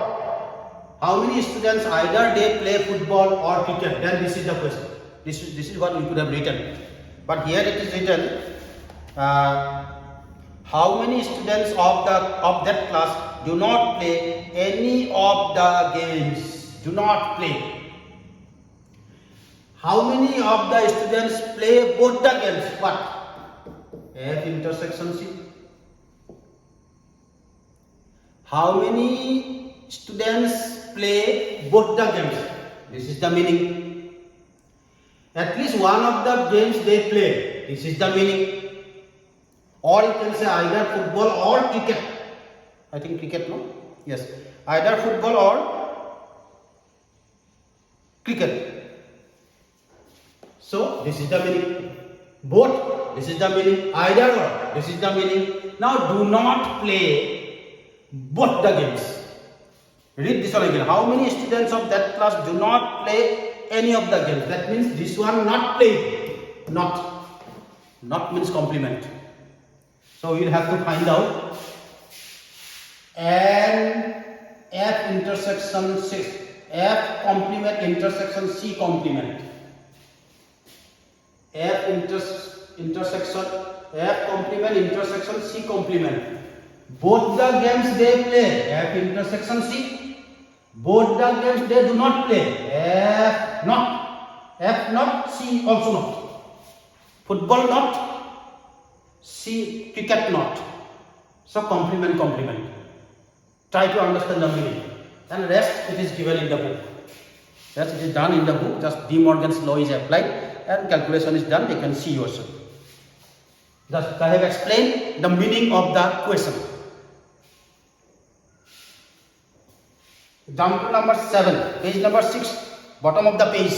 how many students either they play football or cricket, then this is the question. This is what we could have written. But here it is written how many students of that class do not play any of the games. Do not play. How many of the students play both the games? What? F intersection C. How many students play both the games? This is the meaning. At least one of the games they play. This is the meaning. Or you can say either football or cricket. I think cricket, no? Yes. Either football or cricket. So this is the meaning. Both. This is the meaning. Either or. This is the meaning. Now do not play both the games. Read this one again. How many students of that class do not play any of the games? That means this one not played. Not means complement. So we will have to find out. And F intersection 6. F complement intersection C complement. F intersection F complement intersection C complement. Both the games they play. F intersection C. Both the games they do not play. F not, C also not. Football not, C cricket not. So complement. Try to understand the meaning. And rest it is given in the book. Yes, it is done in the book. Just De Morgan's law is applied and calculation is done. You can see yourself. Thus, I have explained the meaning of the question. Example number 7, page number 6, bottom of the page.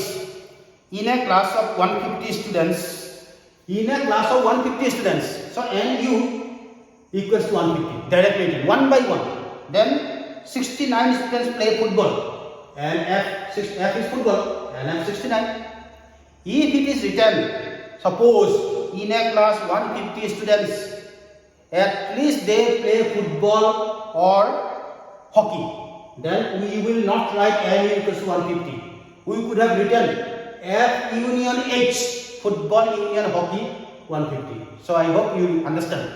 In a class of 150 students, so NU equals to 150, directly written, one by one. Then 69 students play football, and F is football, and F 69. If it is written, suppose in a class 150 students, at least they play football or hockey, then we will not write N equals to 150. We could have written F union H, football union hockey 150. So I hope you understand.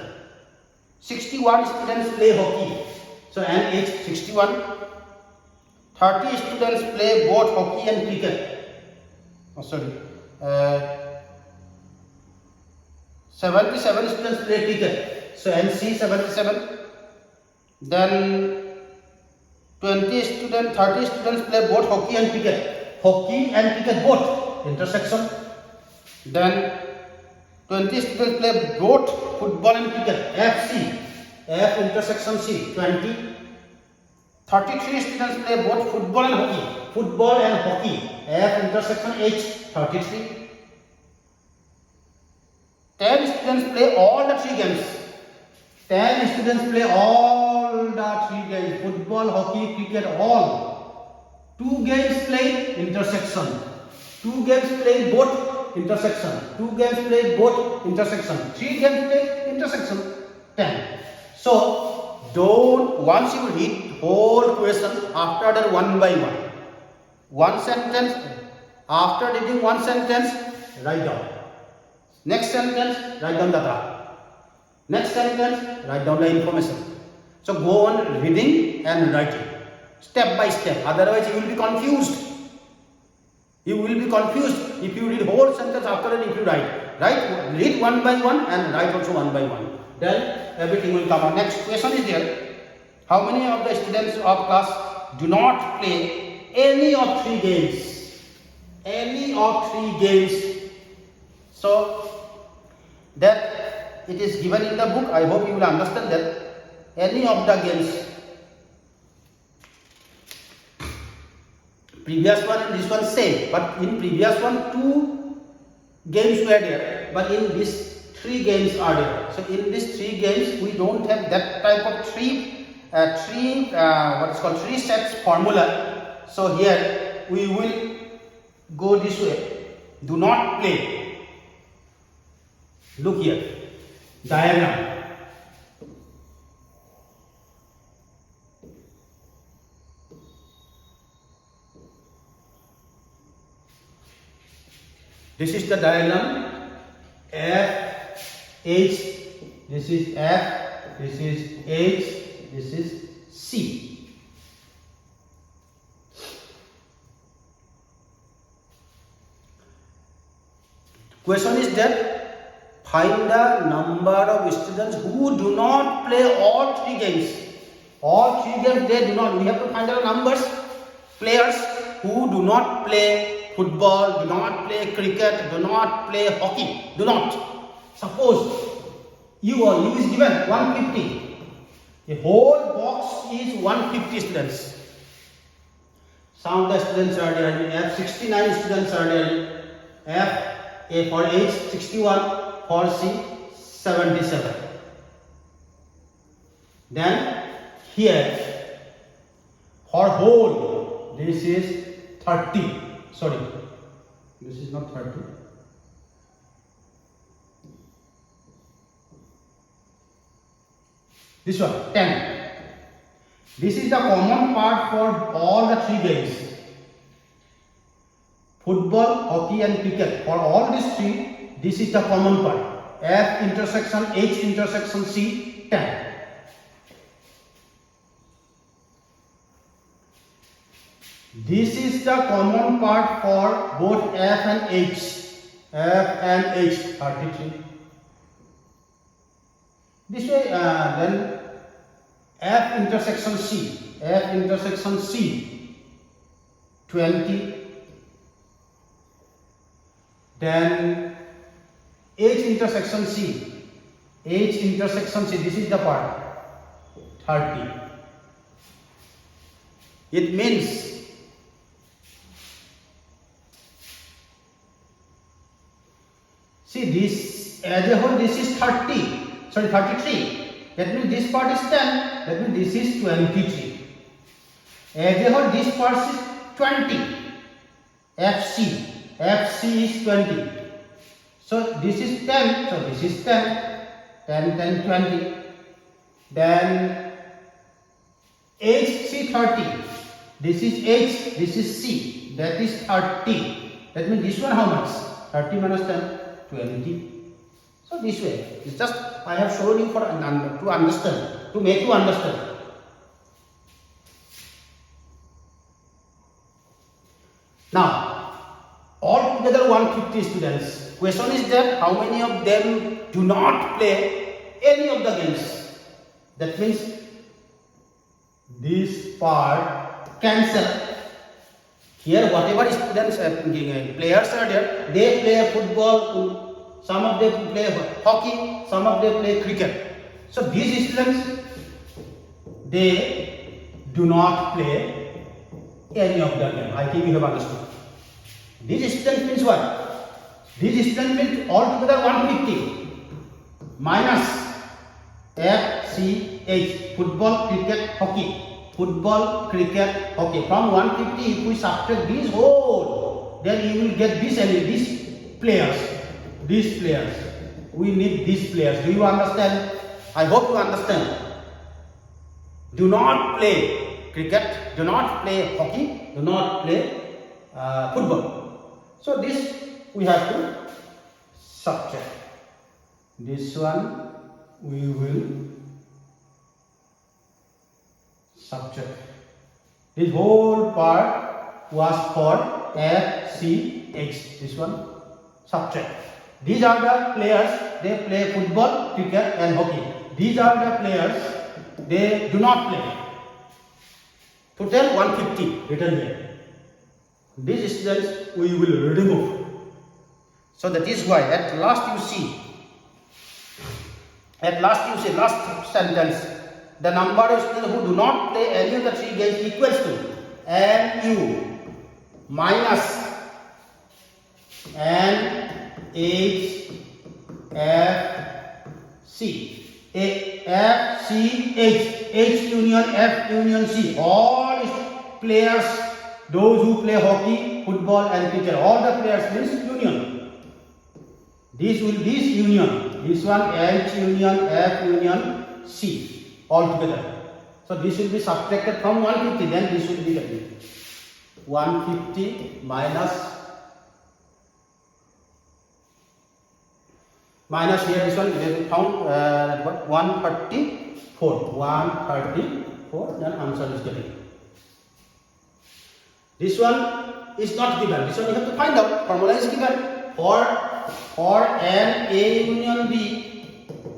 61 students play hockey, so NH 61. 30 students play both hockey and cricket. 77 students play cricket, so NC 77. Then 30 students play both hockey and cricket. Hockey and cricket both, intersection. Then 20 students play both football and cricket, FC, F intersection C, 20. 33 students play both football and hockey, F intersection H, 33. 10 students play all the three games. 10 students play all the three games, football, hockey, cricket, all. 2 games played, intersection. 2 games played both, intersection. 2 games played both, intersection. 3 games played, intersection. 10. So, once you read whole question, after that one by one. One sentence, After reading one sentence, write down. Next sentence, write down the data. Next sentence, write down the information. So go on reading and writing, step by step. Otherwise, you will be confused. You will be confused if you read whole sentence after and if you write. Right? Read one by one and write also one by one. Then everything will come out. Next question is there. How many of the students of class do not play any of three games? Any of three games. So that it is given in the book. I hope you will understand that any of the games. Previous one and this one same, but in previous one 2 games were there, but in this 3 games are there. So in these 3 games we don't have that type of three sets formula. So here we will go this way. Do not play. Look here, diagram. This is the diagram. F, H, this is F, this is H, this is C. Question is that find the number of students who do not play all 3 games. All 3 games they do not. We have to find the numbers. Players who do not play football, do not play cricket, do not play hockey, do not. Suppose you is given 150. The whole box is 150 students. Some of the students are there. F 69 students are there. F A for H 61, for C 77. Then here for whole this is 30. Sorry, this is not 30. This one 10. This is the common part for all the 3 games. Football, hockey and cricket. For all these 3, this is the common part. F intersection H intersection C 10. This is the common part for both F and H. F and H 33. This way then F intersection C. F intersection C 20. Then H intersection C. H intersection C. This is the part 30. It means see this as a whole this is 30, sorry 33. That means this part is 10, that means this is 23. As a whole this part is 20. FC. FC is 20. So this is 10, so this is 10. 10, 10, 20. Then HC 30. This is H, this is C. That is 30. That means this one how much? 30 minus 10. 20. So this way, it's just I have shown you for to understand, to make you understand. Now, altogether 150 students. Question is that how many of them do not play any of the games? That means this part cancel. Here whatever students players are there, they play football, some of them play hockey, some of them play cricket. So these students, they do not play any of the game. I think you have understood. These students means what? These students means altogether 150 minus F, C, H, football, cricket, hockey. Football, cricket, hockey. From 150, if we subtract these whole, then you will get this and these players. These players. We need these players. Do you understand? I hope you understand. Do not play cricket. Do not play hockey. Do not play football. So this we have to subtract. This one we will subtract. This whole part was for F, C, H. This one subtract. These are the players, they play football, cricket and hockey. These are the players, they do not play. Total 150 written here. These students we will remove. So that is why at last you see, last sentence, the number of students who do not play any of the three games equals to NU minus NH F C. F C H union F union C. All players, those who play hockey, football and cricket, all the players means union. This union, this one H union F union C all together. So this will be subtracted from 150. Then this will be getting 150 minus here this one we will found 134. Then answer is getting. This one is not given. This one you have to find out. Formula is given for N A union B,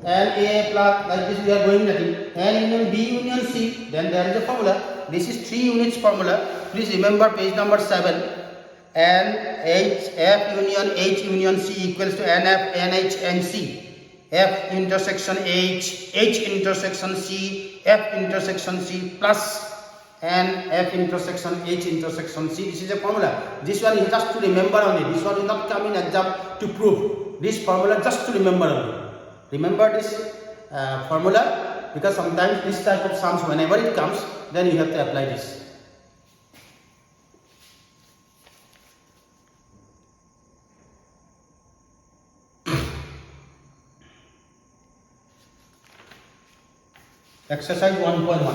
N A plus, like this we are going nothing, N union B union C, then there is a formula. This is 3 units formula. Please remember page number 7. N H F union H union C equals to N F N H N C. F intersection H intersection C, F intersection C plus and F intersection H intersection C. This is a formula. This one you just to remember only. This one will not come in exam to prove. This formula just to remember only. Remember this formula, because sometimes this type of sums, whenever it comes, then you have to apply this. Exercise 1.1.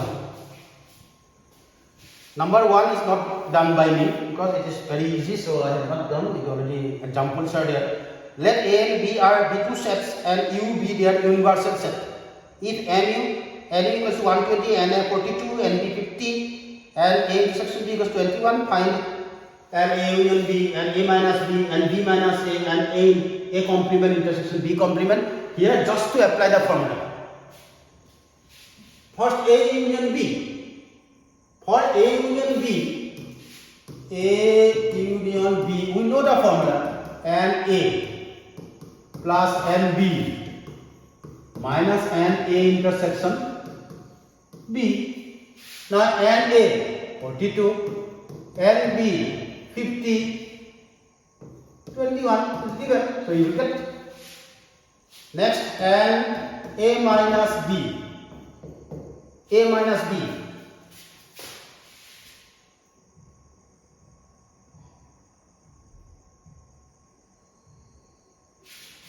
Number 1 is not done by me because it is very easy, so I have not done. It already examples are there. Let A and B are the two sets and U be their universal set. If NU equals to 120, NA 42, NB 50, and A intersection B equals 21, find A union B and A minus B and B minus A and A complement intersection B complement. Here just to apply the formula. First A union B. For A union B, we know the formula, and A plus NB minus NA intersection B. Now NA 42, NB 50, 21 is given. So you will get next and A minus B. A minus B.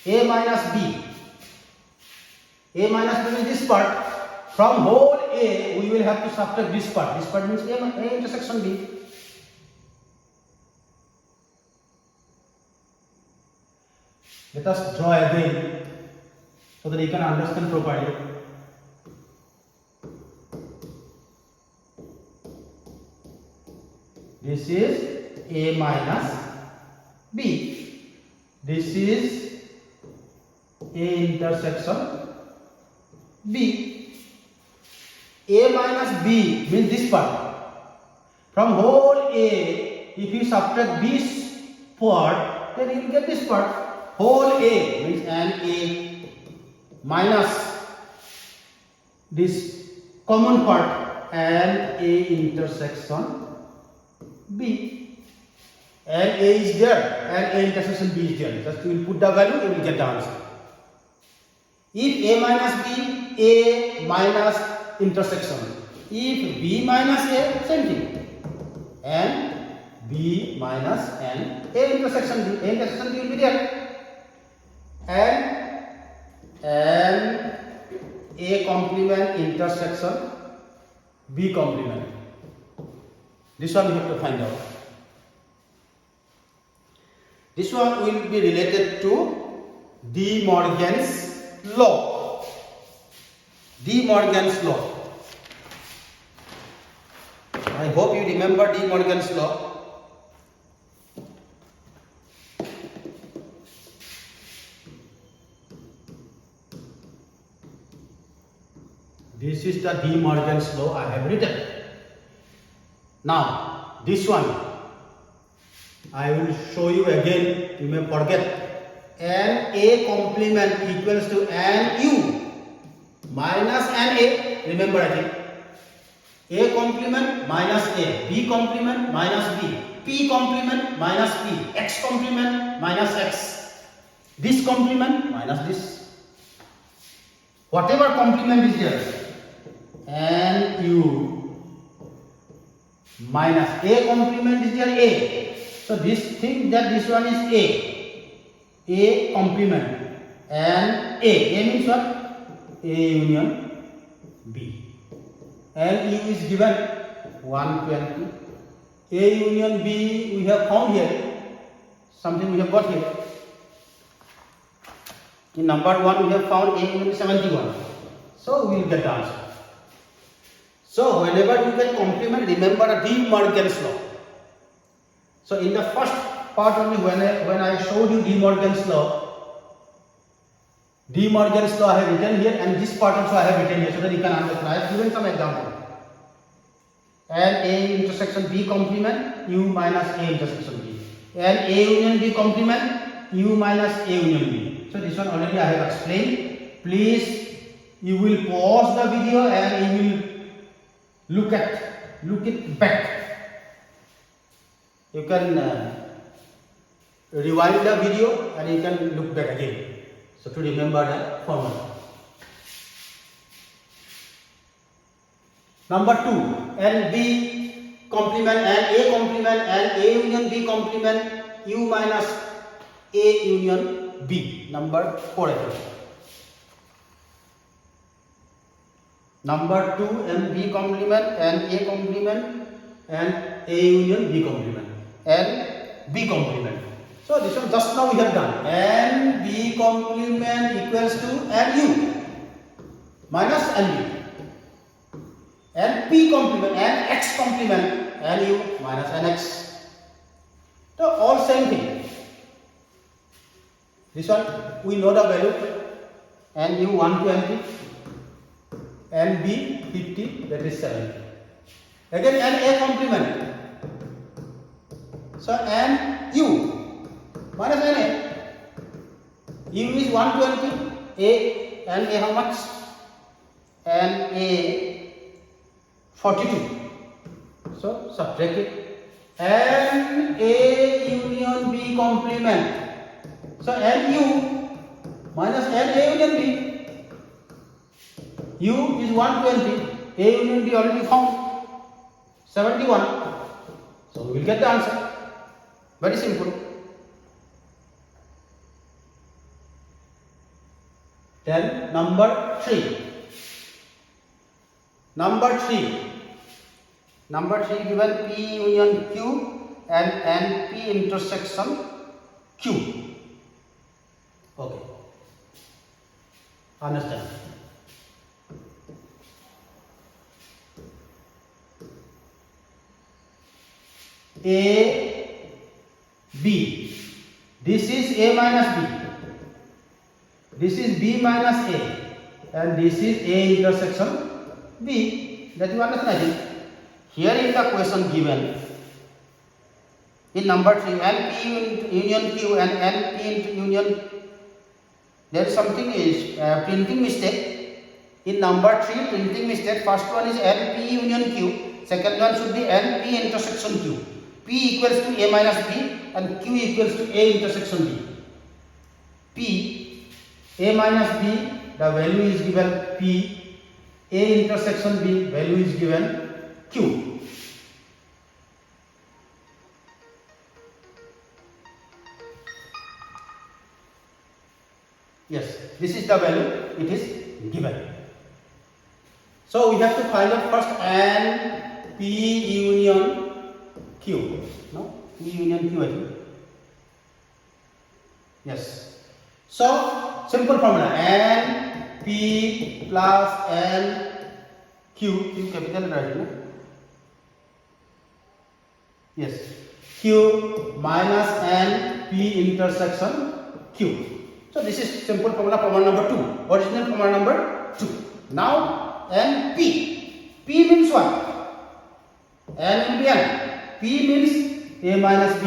A minus B. A minus B means this part. From whole A, we will have to subtract this part. This part means A intersection B. Let us draw again so that you can understand properly. This is A minus B. This is A intersection B. A minus B means this part. From whole A, if you subtract this part, then you will get this part. Whole A means an A minus this common part and A intersection B. And A is there and A intersection B is there. Just you will put the value, you will get the answer. If A minus B, A minus intersection. If B minus A, same thing. And B minus and A intersection B. A intersection B will be there. And A complement intersection B complement. This one you have to find out. This one will be related to De Morgan's law. De Morgan's law. I hope you remember De Morgan's law. This is the De Morgan's law I have written. Now, this one I will show you again. You may forget. N A complement equals to N U minus N A. Remember, I think A complement minus A, B complement minus B, P complement minus P, X complement minus X, this complement minus this. Whatever complement is there, N U minus A complement is there A. So this thing that this one is A complement and A means what? A union B. And U is given 120. A union B we have found here. Something we have got here. In number 1 we have found A union 71. So we will get the answer. So whenever you get complement, remember De Morgan's law. So in the first part only when I showed you De Morgan's law I have written here, and this part also I have written here so that you can understand. I have given some example. And A intersection B complement U minus A intersection B. And A union B complement U minus A union B. So this one already I have explained. Please, you will pause the video and you will look it back. You can rewind the video and you can look back again. So to remember the formula. Number 2, N B complement and A complement and A union B complement U minus A union B. Number 4. Number 2, N B complement and A complement and A union B complement and B complement. So this one just now we have done. N B complement equals to N U minus N B. And P complement and X complement N U minus N X. So all same thing. This one we know the value. N U 120, N B 50, that is 70. Again N A complement. So N U minus N A. U is 120. A N A how much? N A 42. So subtract it. N A union B complement. So N U minus N A union B. U is 120. A union B already found 71. So we will get the answer. Very simple. Then number 3. Number 3 given P union Q and NP intersection Q. Okay. Understand? A, B. This is A minus B. This is B minus A. And this is A intersection B. That you understand? Here in the question given, in number 3, NP union Q and NP union, there is something is printing mistake. In number 3, printing mistake. First one is NP union Q. Second one should be NP intersection Q. P equals to A minus B and Q equals to A intersection B. P, A minus B, the value is given P. A intersection B, value is given Q. Yes, this is the value, it is given. So we have to find out first N P union Q. No? P union Q, I think. Yes. So simple formula n p plus n q, q capital right? No? Yes. Q minus n p intersection q. So this is simple formula number 2. Original formula number 2. Now n p. P means what? N will be n. P means a minus b.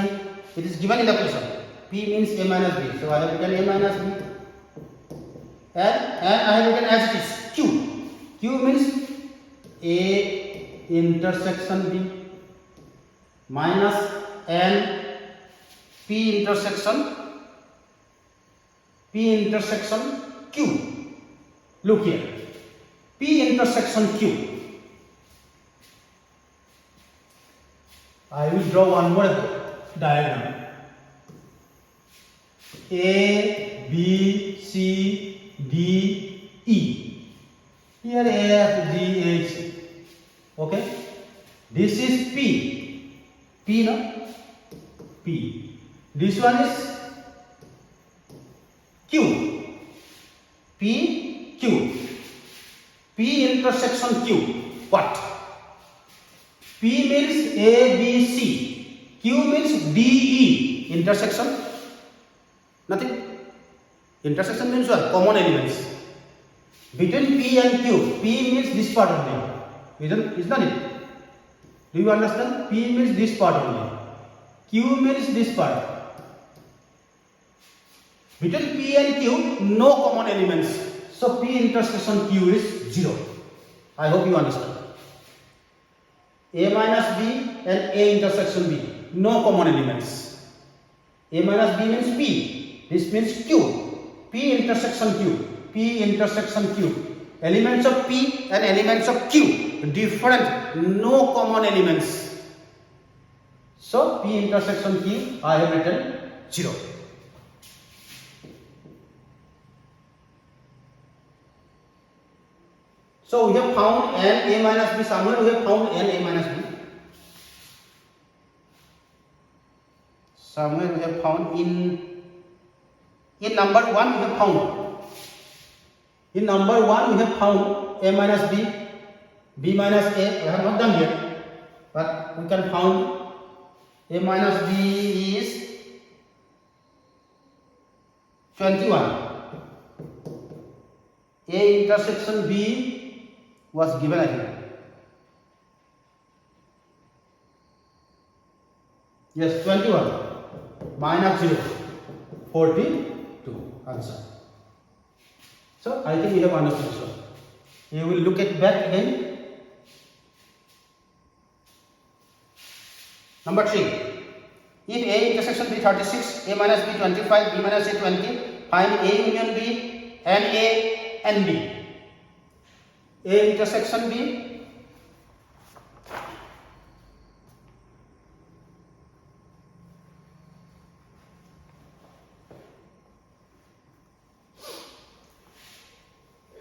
It is given in the question. P means a minus b. So I have written a minus b. And I have written as it is q. Q means a intersection b minus n p intersection q. Look here. P intersection q. I will draw one more diagram. A, B, C, D, E. Here A, F, G, H. Okay. This is P. P, no? P. This one is Q. P, Q. P intersection Q. What? P means A, B, C. Q means D, E. Intersection? Nothing. Intersection means what? Common elements. Between P and Q, P means this part only. Isn't it? Do you understand? P means this part only. Q means this part. Between P and Q, no common elements. So P intersection Q is 0. I hope you understand. A minus B and A intersection B. No common elements. A minus B means P. This means Q. P intersection Q. P intersection Q. Elements of P and elements of Q. Different. No common elements. So P intersection Q, I have written 0. So we have found n a minus b. Somewhere we have found n a minus b. Somewhere we have found in number 1 we have found. In number 1 we have found a minus b, b minus a. We have not done yet, but we can found a minus b is 21. A intersection b was given again. Yes, 21 minus 0, 42 answer. So I think we have understood this one. You will look at back again. Number 3. If A intersection B 36, A minus B 25, B minus A 20, find A union B and A and B. A intersection B,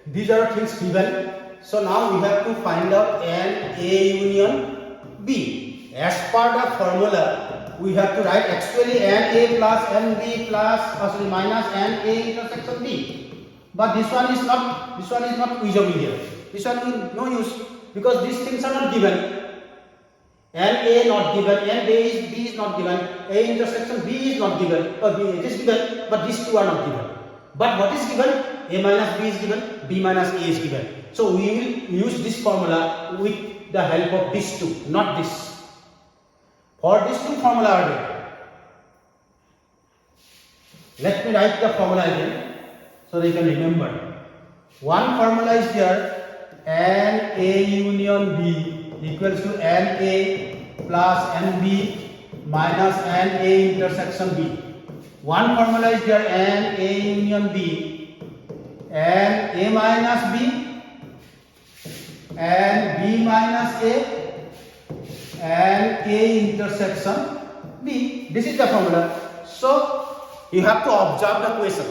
these are things given. So now we have to find out n A union B. As per the formula, we have to write actually n A plus n B plus minus n A intersection B. But this one is not usable here. This one is no use because these things are not given. N A not given, N B is not given, A intersection B is not given, or B it is given, but these two are not given. But what is given? A minus B is given, B minus A is given. So we will use this formula with the help of these two, not this. For these two formula are there. Let me write the formula again so that you can remember. One formula is there. N A union B equals to N A plus N B minus N A intersection B. One formula is there, N A union B, N A minus B, and B minus A, and A intersection B. This is the formula. So you have to observe the question.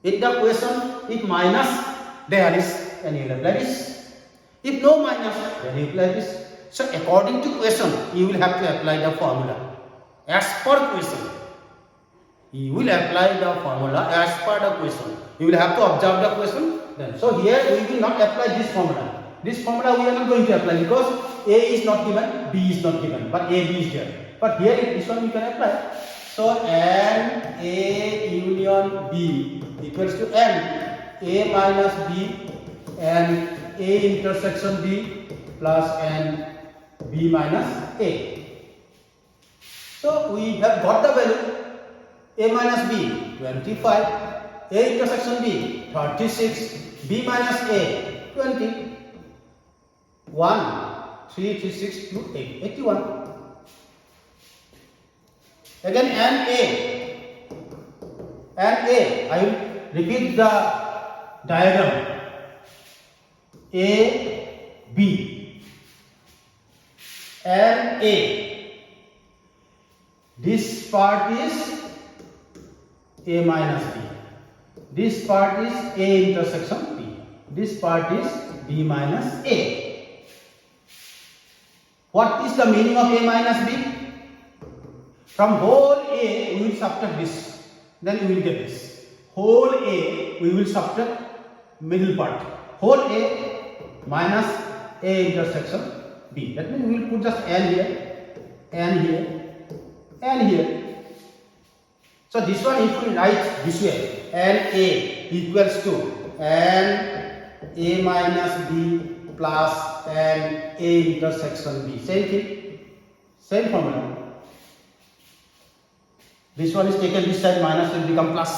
In the question, if minus, there is, then you will apply this. If no minus, then you apply this. So according to question, you will have to apply the formula as per question. You will apply the formula as per the question. You will have to observe the question. Then, so here we will not apply this formula. This formula we are not going to apply because A is not given, B is not given, but A, B is there. But here this one we can apply. So N A union B equals to N A minus B and A intersection B plus N B minus A. So we have got the value A minus B 25, A intersection B 36, B minus A 20. 1, 3, 3, 6, 2, 8, 81. Again N A, I will repeat the diagram. A, B, N A. This part is A minus B. This part is A intersection B. This part is B minus A. What is the meaning of A minus B? From whole A we will subtract this. Then we will get this. Whole A we will subtract middle part. Whole A minus A intersection B. That means we will put just N here, N here, N here. So this one if we write this way, N A equals to N A minus B plus N A intersection B. Same thing, same formula. This one is taken this side, minus will become plus.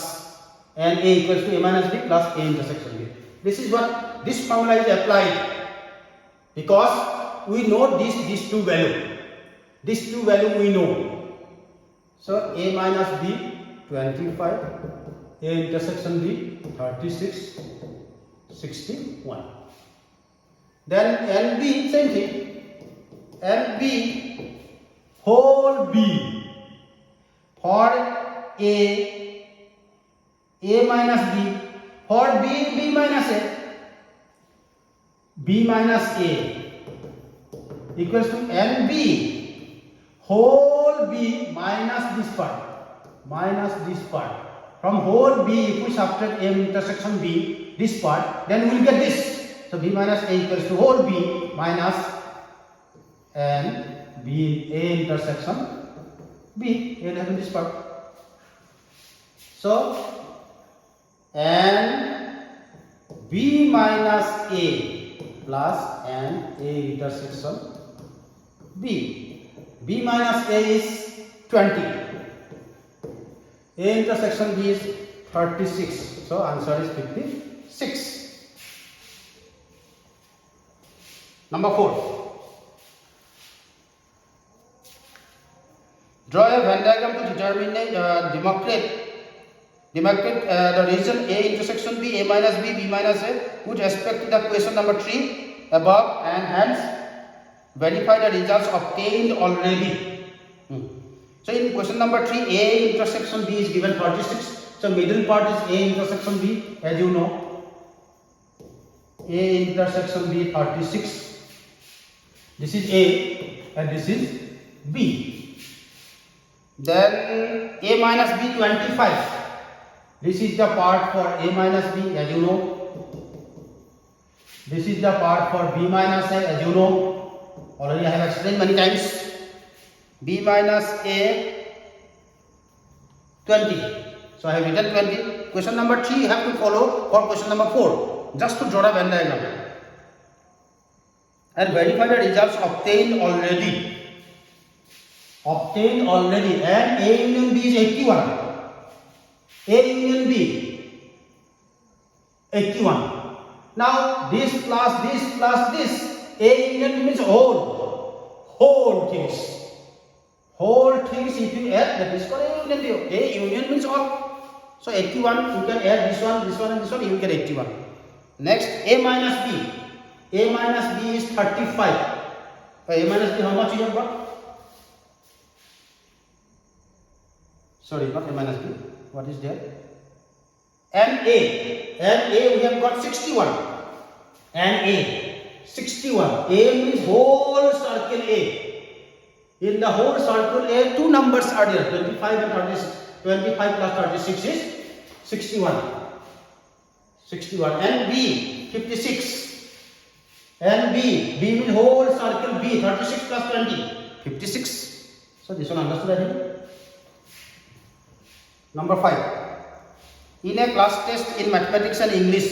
N A equals to A minus B plus A intersection B. This is what this formula is applied because we know these two value. These two value we know. So A minus B 25, A intersection B 36, 61. Then LB, same thing. LB whole B for A minus B, for B minus A, B minus A equals to NB whole B minus this part. From whole B, if we subtract A intersection B, this part, then we will get this. So B minus A equals to whole B minus and B A intersection B. A having this part. So and B minus A plus and A intersection B. B minus A is 20. A intersection B is 36. So answer is 56. Number 4. Draw a Venn diagram to demarcate the region A intersection B, A minus B, B minus A with respect to the question number 3 above, and hence verify the results obtained already. So in question number 3, A intersection B is given 36. So middle part is A intersection B, as you know. A intersection B 36. This is A and this is B. Then A minus B 25. This is the part for A minus B, as you know. This is the part for B minus A, as you know. Already I have explained many times. B minus A 20. So I have written 20. Question number 3 you have to follow for question number 4. Just to draw a Venn diagram and verify the results obtained already. And A union B is 81. A union B 81. Now this plus this. A union means whole things. Whole things if you add, that is called A union B. A union means all. So 81 you can add this one and this one, you will get 81. Next A minus B. A minus B is 35. A minus B, how much you have got? Sorry, not A minus B. What is there? NA we have got 61. NA 61. A means whole circle A. In the whole circle A, two numbers are there, 25 and 36. 25 plus 36 is 61. 61. And B 56. And B means whole circle B, 36 plus 20, 56. So this one understood, I think. Number 5. In a class test in mathematics and English,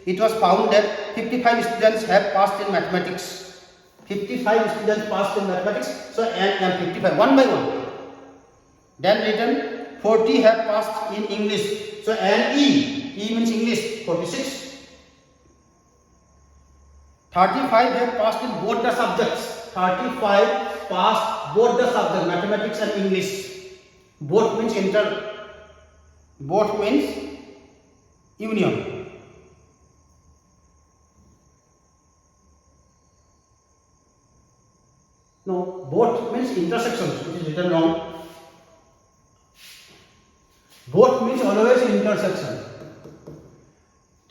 it was found that 55 students have passed in mathematics. 55 students passed in mathematics. So N and 55, one by one. Then written 40 have passed in English. So N E means English, 46. 35 have passed in both the subjects. 35 passed both the subjects, mathematics and English. Both means both means union. No, both means intersections, which is written wrong. Both means always intersection.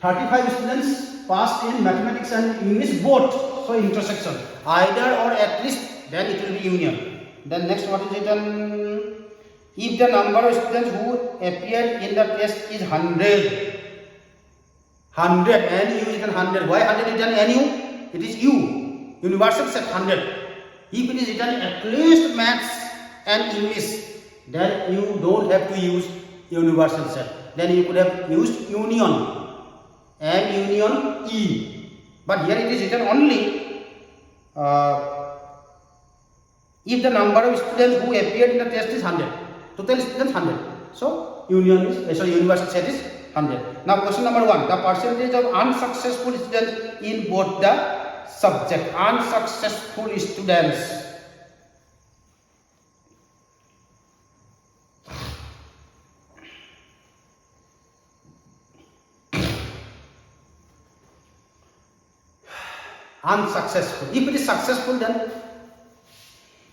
35 students passed in mathematics and English both, so intersection. Either or at least, then it will be union. Then next, what is written? If the number of students who appeared in the test is 100, NU is written 100. Why 100 is written NU? It is U, universal set 100. If it is written at least maths and English, then you don't have to use universal set. Then you could have used union, M union E. But here it is written only if the number of students who appeared in the test is 100. Total students 100. So union is universal set is 100. Now question number 1. The percentage of unsuccessful students in both the subject. Unsuccessful students. Unsuccessful. If it is successful, then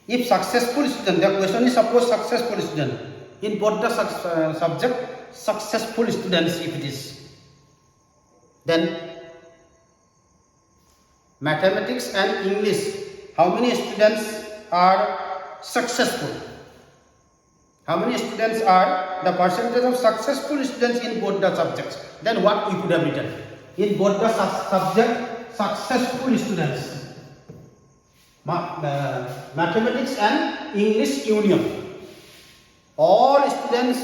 if successful student, the question is suppose successful student in both the subject, successful students if it is, then mathematics and English, how many students are successful? How many students are the percentage of successful students in both the subjects? Then what we could have written? In both the subject, successful students. Mathematics and English union. All students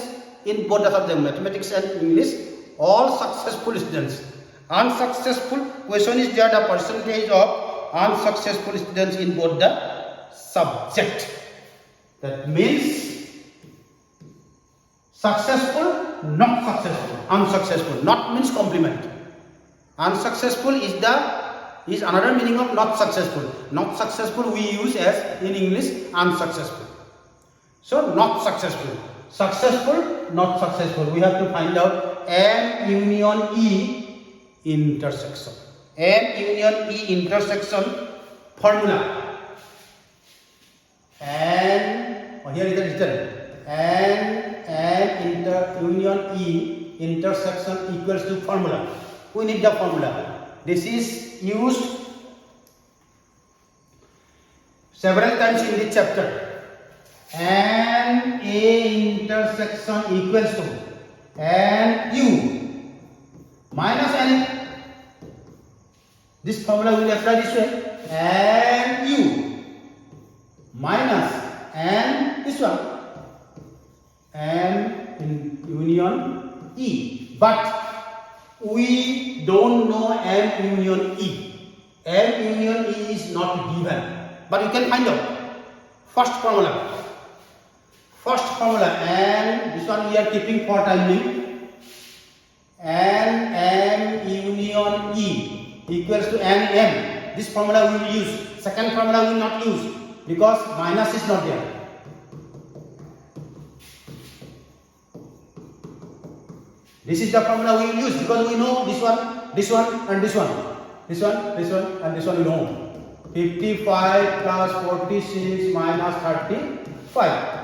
in both the subjects, mathematics and English, all successful students. Unsuccessful, question is there the percentage of unsuccessful students in both the subject. That means successful, not successful. Unsuccessful, not means complement. Unsuccessful is another meaning of not successful. Not successful we use as in English unsuccessful. So not successful. Successful, not successful. We have to find out M union E intersection. M union E intersection formula. And here is the written. And union E intersection equals to formula. We need the formula. This is used several times in this chapter. And A intersection equals to and U minus N. This formula will apply this way. And U minus and this one. And in union E. But we don't know M union E. M union E is not given. But you can find out. First formula. And this one we are keeping for timing. And M union E equals to M. This formula we will use. Second formula we will not use because minus is not there. This is the formula we will use because we know this one, and this one. This one, and this one we know. 55 plus 46 minus 35.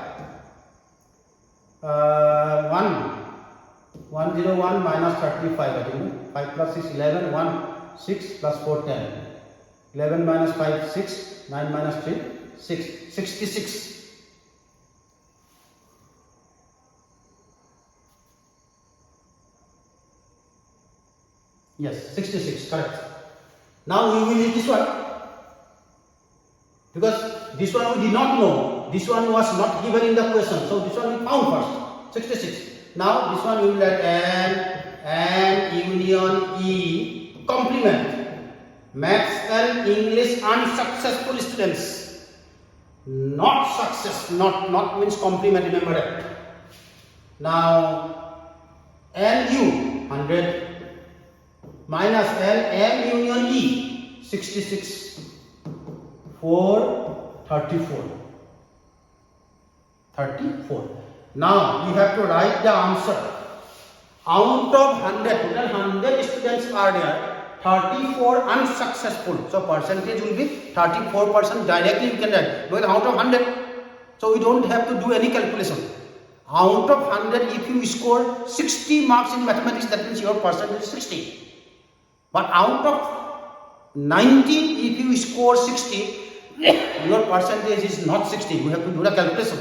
101 minus 35. I think 5 plus 6, 11. 1, 6 plus 4, 10. 11 minus 5, 6. 9 minus 3, 6. 66. Yes, 66, correct. Now we will use this one, because this one we did not know. This one was not given in the question, so this one we found first. 66. Now this one we will add N union E complement. Maths and English unsuccessful students. Not success, not means complement, remember that. Now NU 100 minus N union E 66 4 34. Now you have to write the answer. Out of 100, total 100 students are there, 34 unsuccessful. So percentage will be 34% directly you can write, because out of 100. So we don't have to do any calculation. Out of 100, if you score 60 marks in mathematics, that means your percentage is 60. But out of 90, if you score 60, your percentage is not 60. You have to do the calculation.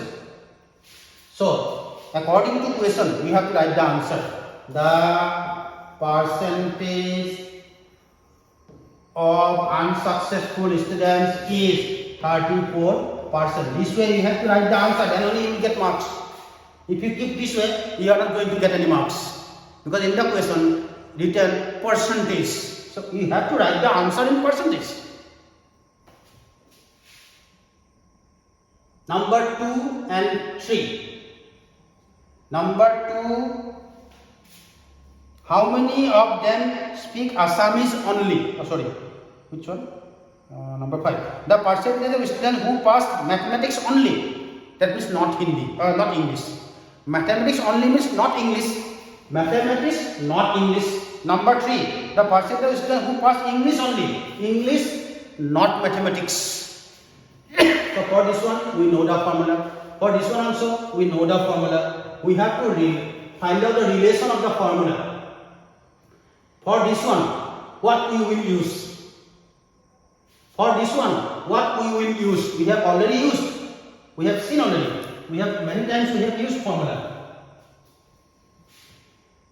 So according to question, we have to write the answer. The percentage of unsuccessful students is 34%. This way you have to write the answer, then only you will get marks. If you keep this way, you are not going to get any marks, because in the question written percentage. So you have to write the answer in percentage. Number 2 and 3. Number 2. How many of them speak Assamese only? Oh, sorry, which one? Number 5. The percentage of students who passed mathematics only, that means not Hindi, not English. Mathematics only means not English. Mathematics, not English. Number 3. The percentage of students who passed English only, English, not mathematics. So for this one, we know the formula. For this one also, we know the formula. We have to find out the relation of the formula. For this one, what we will use? For this one, what we will use? We have already used. We have seen already. We have many times we have used formula.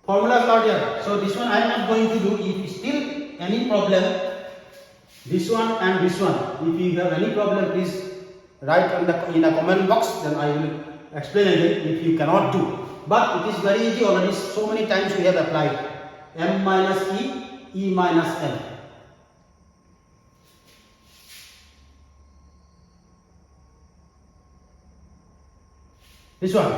Formulas are there. So this one I am not going to do. If still any problem, this one and this one. If you have any problem, please write in a comment box. Then I will explain again. If you cannot do, but it is very easy already. So many times we have applied. M minus E, E minus M. This one,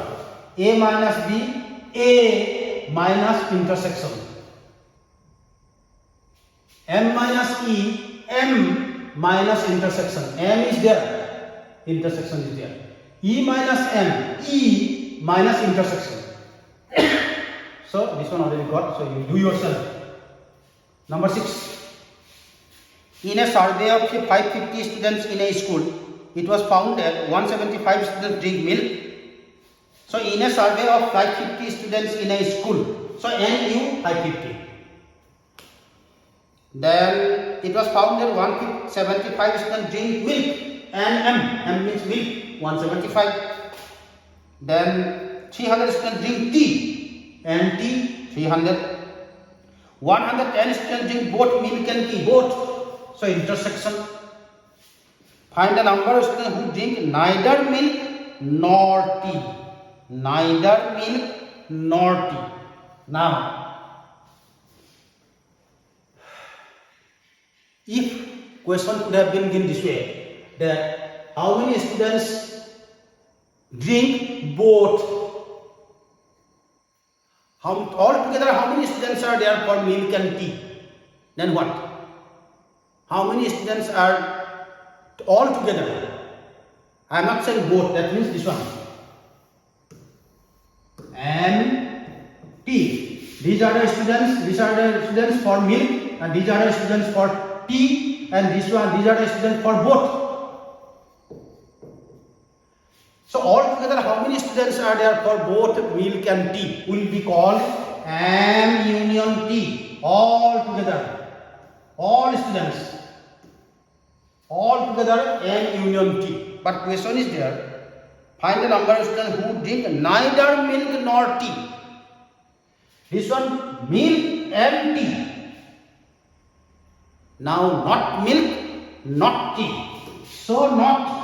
A minus B, A minus intersection. M minus E, M minus intersection. M is there, intersection is there. E minus M, E minus intersection. So this one already got, so you do yourself. Number 6. In a survey of 550 students in a school, it was found that 175 students drink milk. So in a survey of 550 students in a school, so NU 550. Then it was found that 175 students drink milk, and M means milk, 175. Then 300 students drink tea. And tea 300. 110 students drink both milk and tea, both. So intersection. Find the number of students who drink neither milk nor tea. Neither milk nor tea. Now, if question could have been given this way, that how many students drink both? Altogether, how many students are there for milk and tea? Then what? How many students are all together? I am not saying both, that means this one. And tea. These are the students for milk, and these are the students for tea, and these are the students for both. So altogether, how many students are there for both milk and tea? Will be called M union T. All together, all students, all together M union T. But question is there: find the number of students who drink neither milk nor tea. This one, milk and tea. Now not milk, not tea. So not.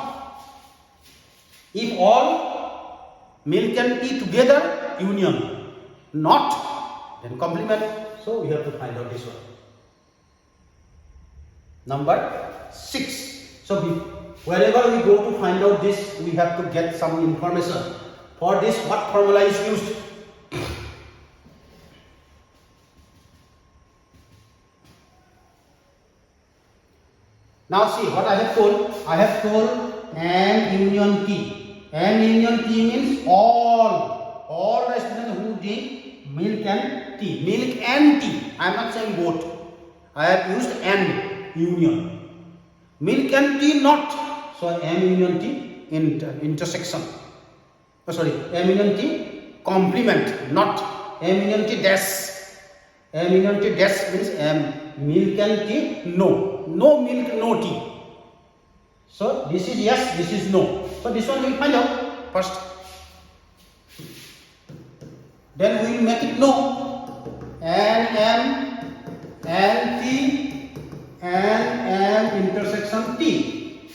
If all milk and tea together, union. Not, then complement. So we have to find out this one. Number 6. So wherever we go to find out this, we have to get some information. For this, what formula is used? Now see what I have told. I have told N union T. N union T means all the students who drink milk and tea. Milk and tea. I am not saying both. I have used N union. Milk and tea not. So M union T intersection. Oh, sorry, M union T complement, not M union T dash. M union T dash means milk and tea no. No milk, no tea. So this is yes, this is no. So this one we will find out first. Then we will make it no. N T N intersection T.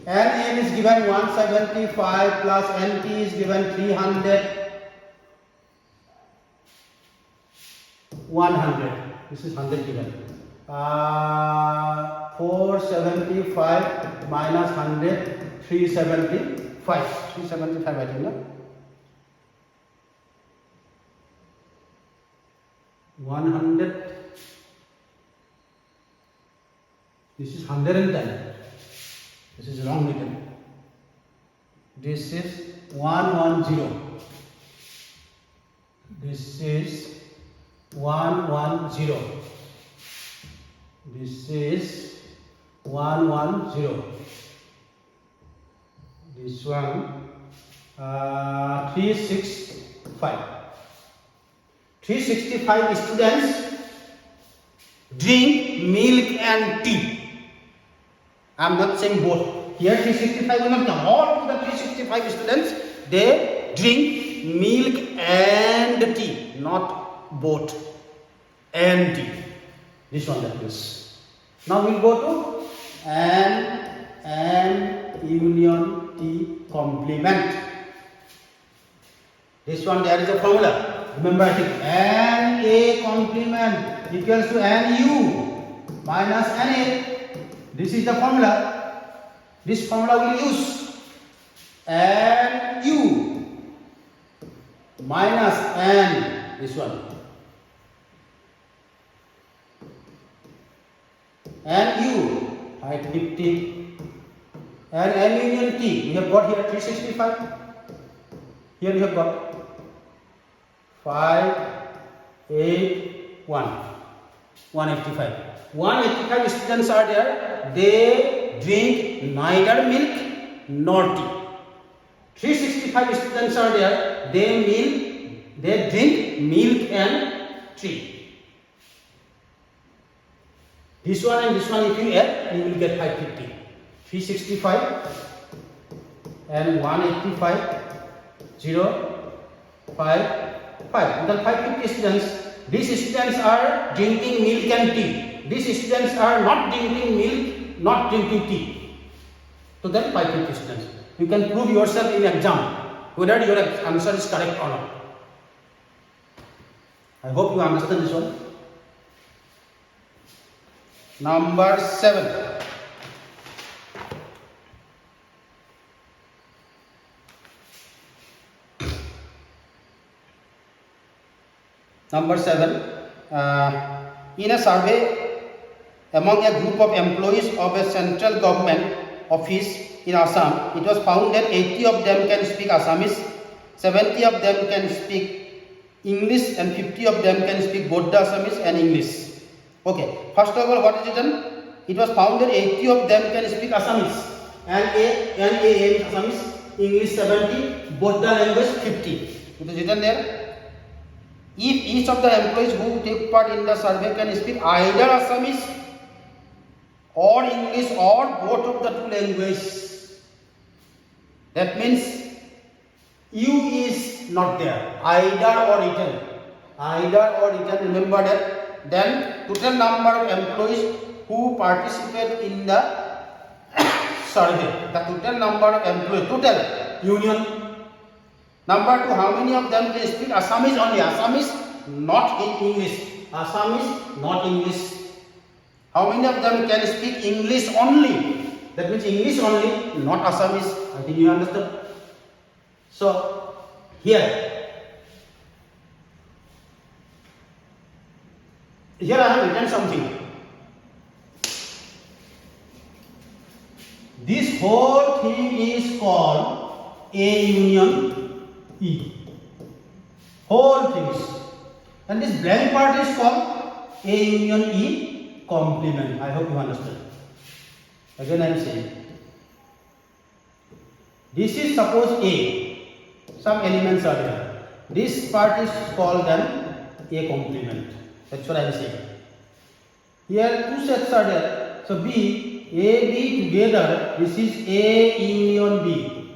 N is given 175 plus N T is given 300. 100. This is 100 given. 475 minus 100, 375. 375 I think, no? 100. This is 110. This is wrong written. This is 110. This is 110. This is 110. This one 365. 365 students drink milk and tea. I am not saying both. Here 365 will not come. All the 365 students they drink milk and tea, not both and tea. This one like this. Now we will go to N union T complement. This one there is a formula. Remember I think NA complement equals to NU minus NA. This is the formula. This formula we will use NU minus N. This one. NU 550 and N union T we have got here 365. Here we have got 581 185. 185 students are there. They drink neither milk nor tea. 365 students are there. They drink milk and tea. This one and this one if you add, you will get 550. 365 and 185, 0, 5, 5. Then 550 students. These students are drinking milk and tea. These students are not drinking milk, not drinking tea. So then 550 students. You can prove yourself in exam whether your answer is correct or not. I hope you understand this one. Number 7. Number 7. In a survey among a group of employees of a central government office in Assam, it was found that 80 of them can speak Assamese, 70 of them can speak English, and 50 of them can speak both the Assamese and English. Okay, first of all, what is written? It was found that 80 of them can speak Assamese and A Assamese, English 70, both the language 50. It is written there. If each of the employees who take part in the survey can speak either Assamese or English or both of the two languages, that means U is not there, either or written. Remember that. Then total number of employees who participate in the survey. The total number of employees, total union. Number 2, how many of them can speak Assamese only? Assamese, not in English. Assamese, not English. How many of them can speak English only? That means English only, not Assamese. I think you understood. So, here I have written something. This whole thing is called A union E. Whole things. And this blank part is called A union E complement. I hope you understand. Again I am saying. This is suppose A. Some elements are there. This part is called then A complement. That's what I am saying. Here 2 sets are there. So B, A, B together, this is A union B.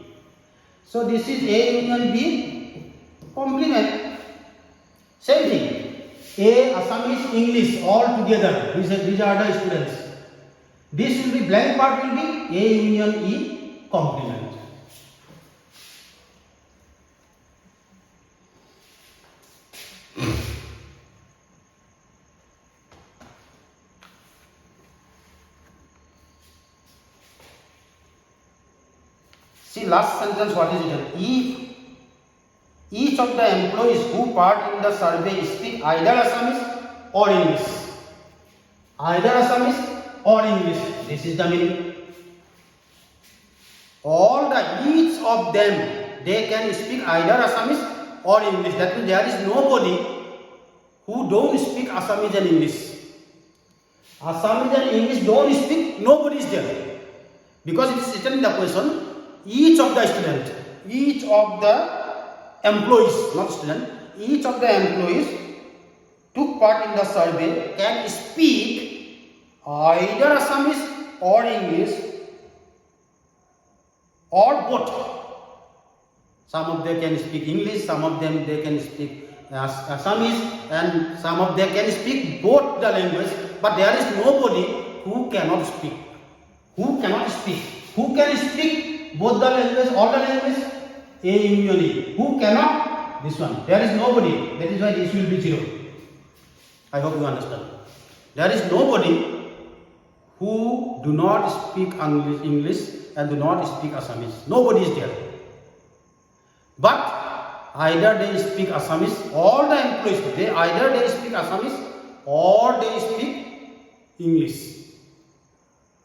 So this is A union B complement. Same thing. A, Assamese, English all together. These are the students. This will be blank part will be A union E complement. See last sentence, what is it? Each of the employees who part in the survey speak either Assamese or English. Either Assamese or English. This is the meaning. Each of them, they can speak either Assamese or English. That means there is nobody who don't speak Assamese and English. Assamese and English don't speak, nobody is there. Because it is written in the question, each of the students, each of the employees, not student, each of the employees took part in the survey can speak either Assamese or English or both. Some of them can speak English, some of them they can speak Assamese, and some of them can speak both the language, but there is nobody who cannot speak. Who cannot speak? Who can speak both the language, all the language? A union E. Who cannot? This one. There is nobody. That is why this will be 0. I hope you understand. There is nobody who do not speak English and do not speak Assamese. Nobody is there. But either they speak Assamese, all the employees, either they speak Assamese or they speak English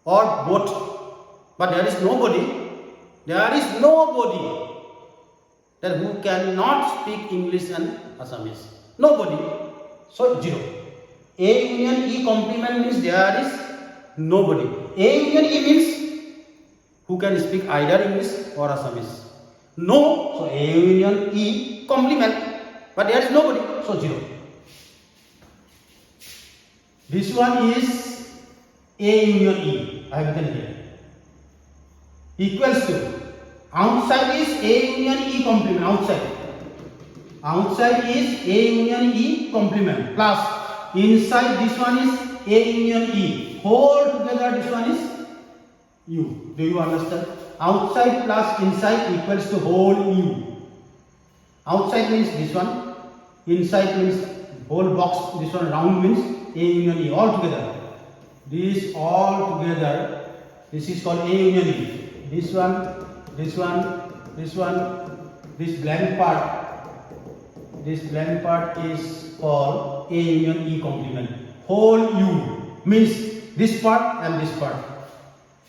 or both. But there is nobody that who cannot speak English and Assamese. Nobody. So 0. A union E complement means there is nobody. A union E means who can speak either English or Assamese. No. So A union E complement. But there is nobody. So 0. This one is A union E. I have written here. Equals to, outside is A union E complement, outside is A union E complement, plus inside this one is A union E, whole together this one is U. Do you understand? Outside plus inside equals to whole U. Outside means this one, inside means whole box, this one round means A union E, all together. This all together, this is called A union E. This one, this blank part is called A union E complement. Whole U means this part and this part,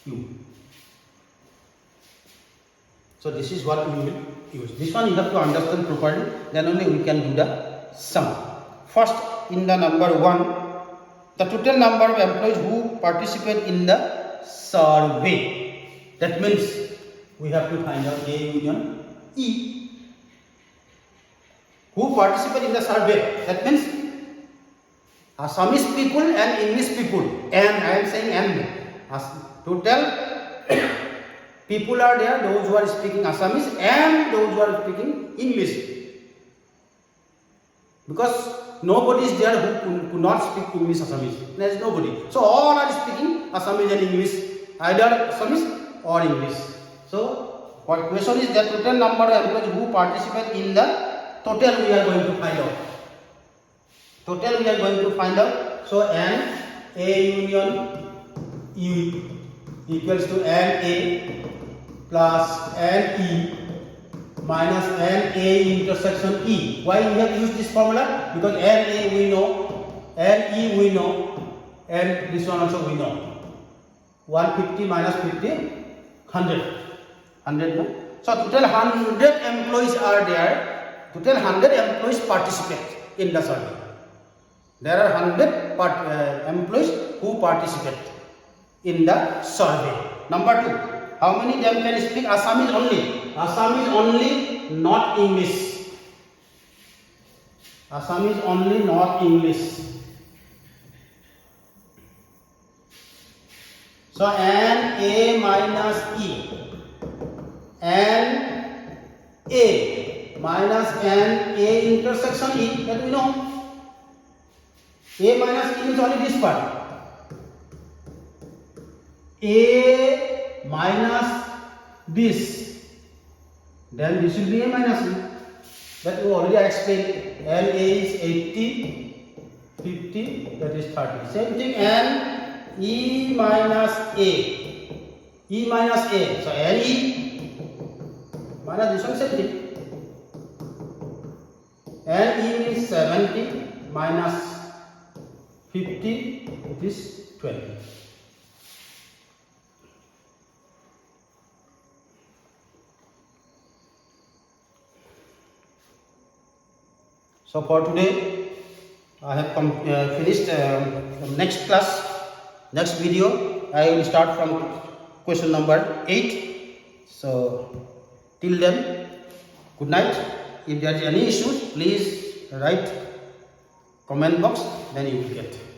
U. So this is what we will use. This one you have to understand properly, then only we can do the sum. First, in the number 1, the total number of employees who participate in the survey. That means we have to find out A union E. Who participate in the survey? That means Assamese people and English people. And I am saying and. Total people are there, those who are speaking Assamese and those who are speaking English. Because nobody is there who could not speak English Assamese. There is nobody. So all are speaking Assamese and English, either Assamese or English. So what question is the total number of employees who participate in the total we are going to find out. Total we are going to find out. So N A union U equals to N A plus N E minus N A intersection E. Why we have used this formula? Because N A we know, N E we know, and this one also we know. 150 minus 50, 100. 100 no? So total 100 employees are there. Total 100 employees participate in the survey. There are 100 employees who participate in the survey. Number 2, how many of them can speak Assamese only? Assamese only, not English. Assamese only, not English. So N A minus E. N A minus N A intersection E, that we know. A minus E is only this part. A minus this, then this will be A minus E. That we already explained. N A is 80, 50, that is 30. Same thing N E minus A. E minus A. So N E minus this one, same thing. N E is 70 minus 50, it is 20. So for today, I have finished next class, next video. I will start from question number 8. So till then, good night. If there is any issues, please write comment box, then you will get.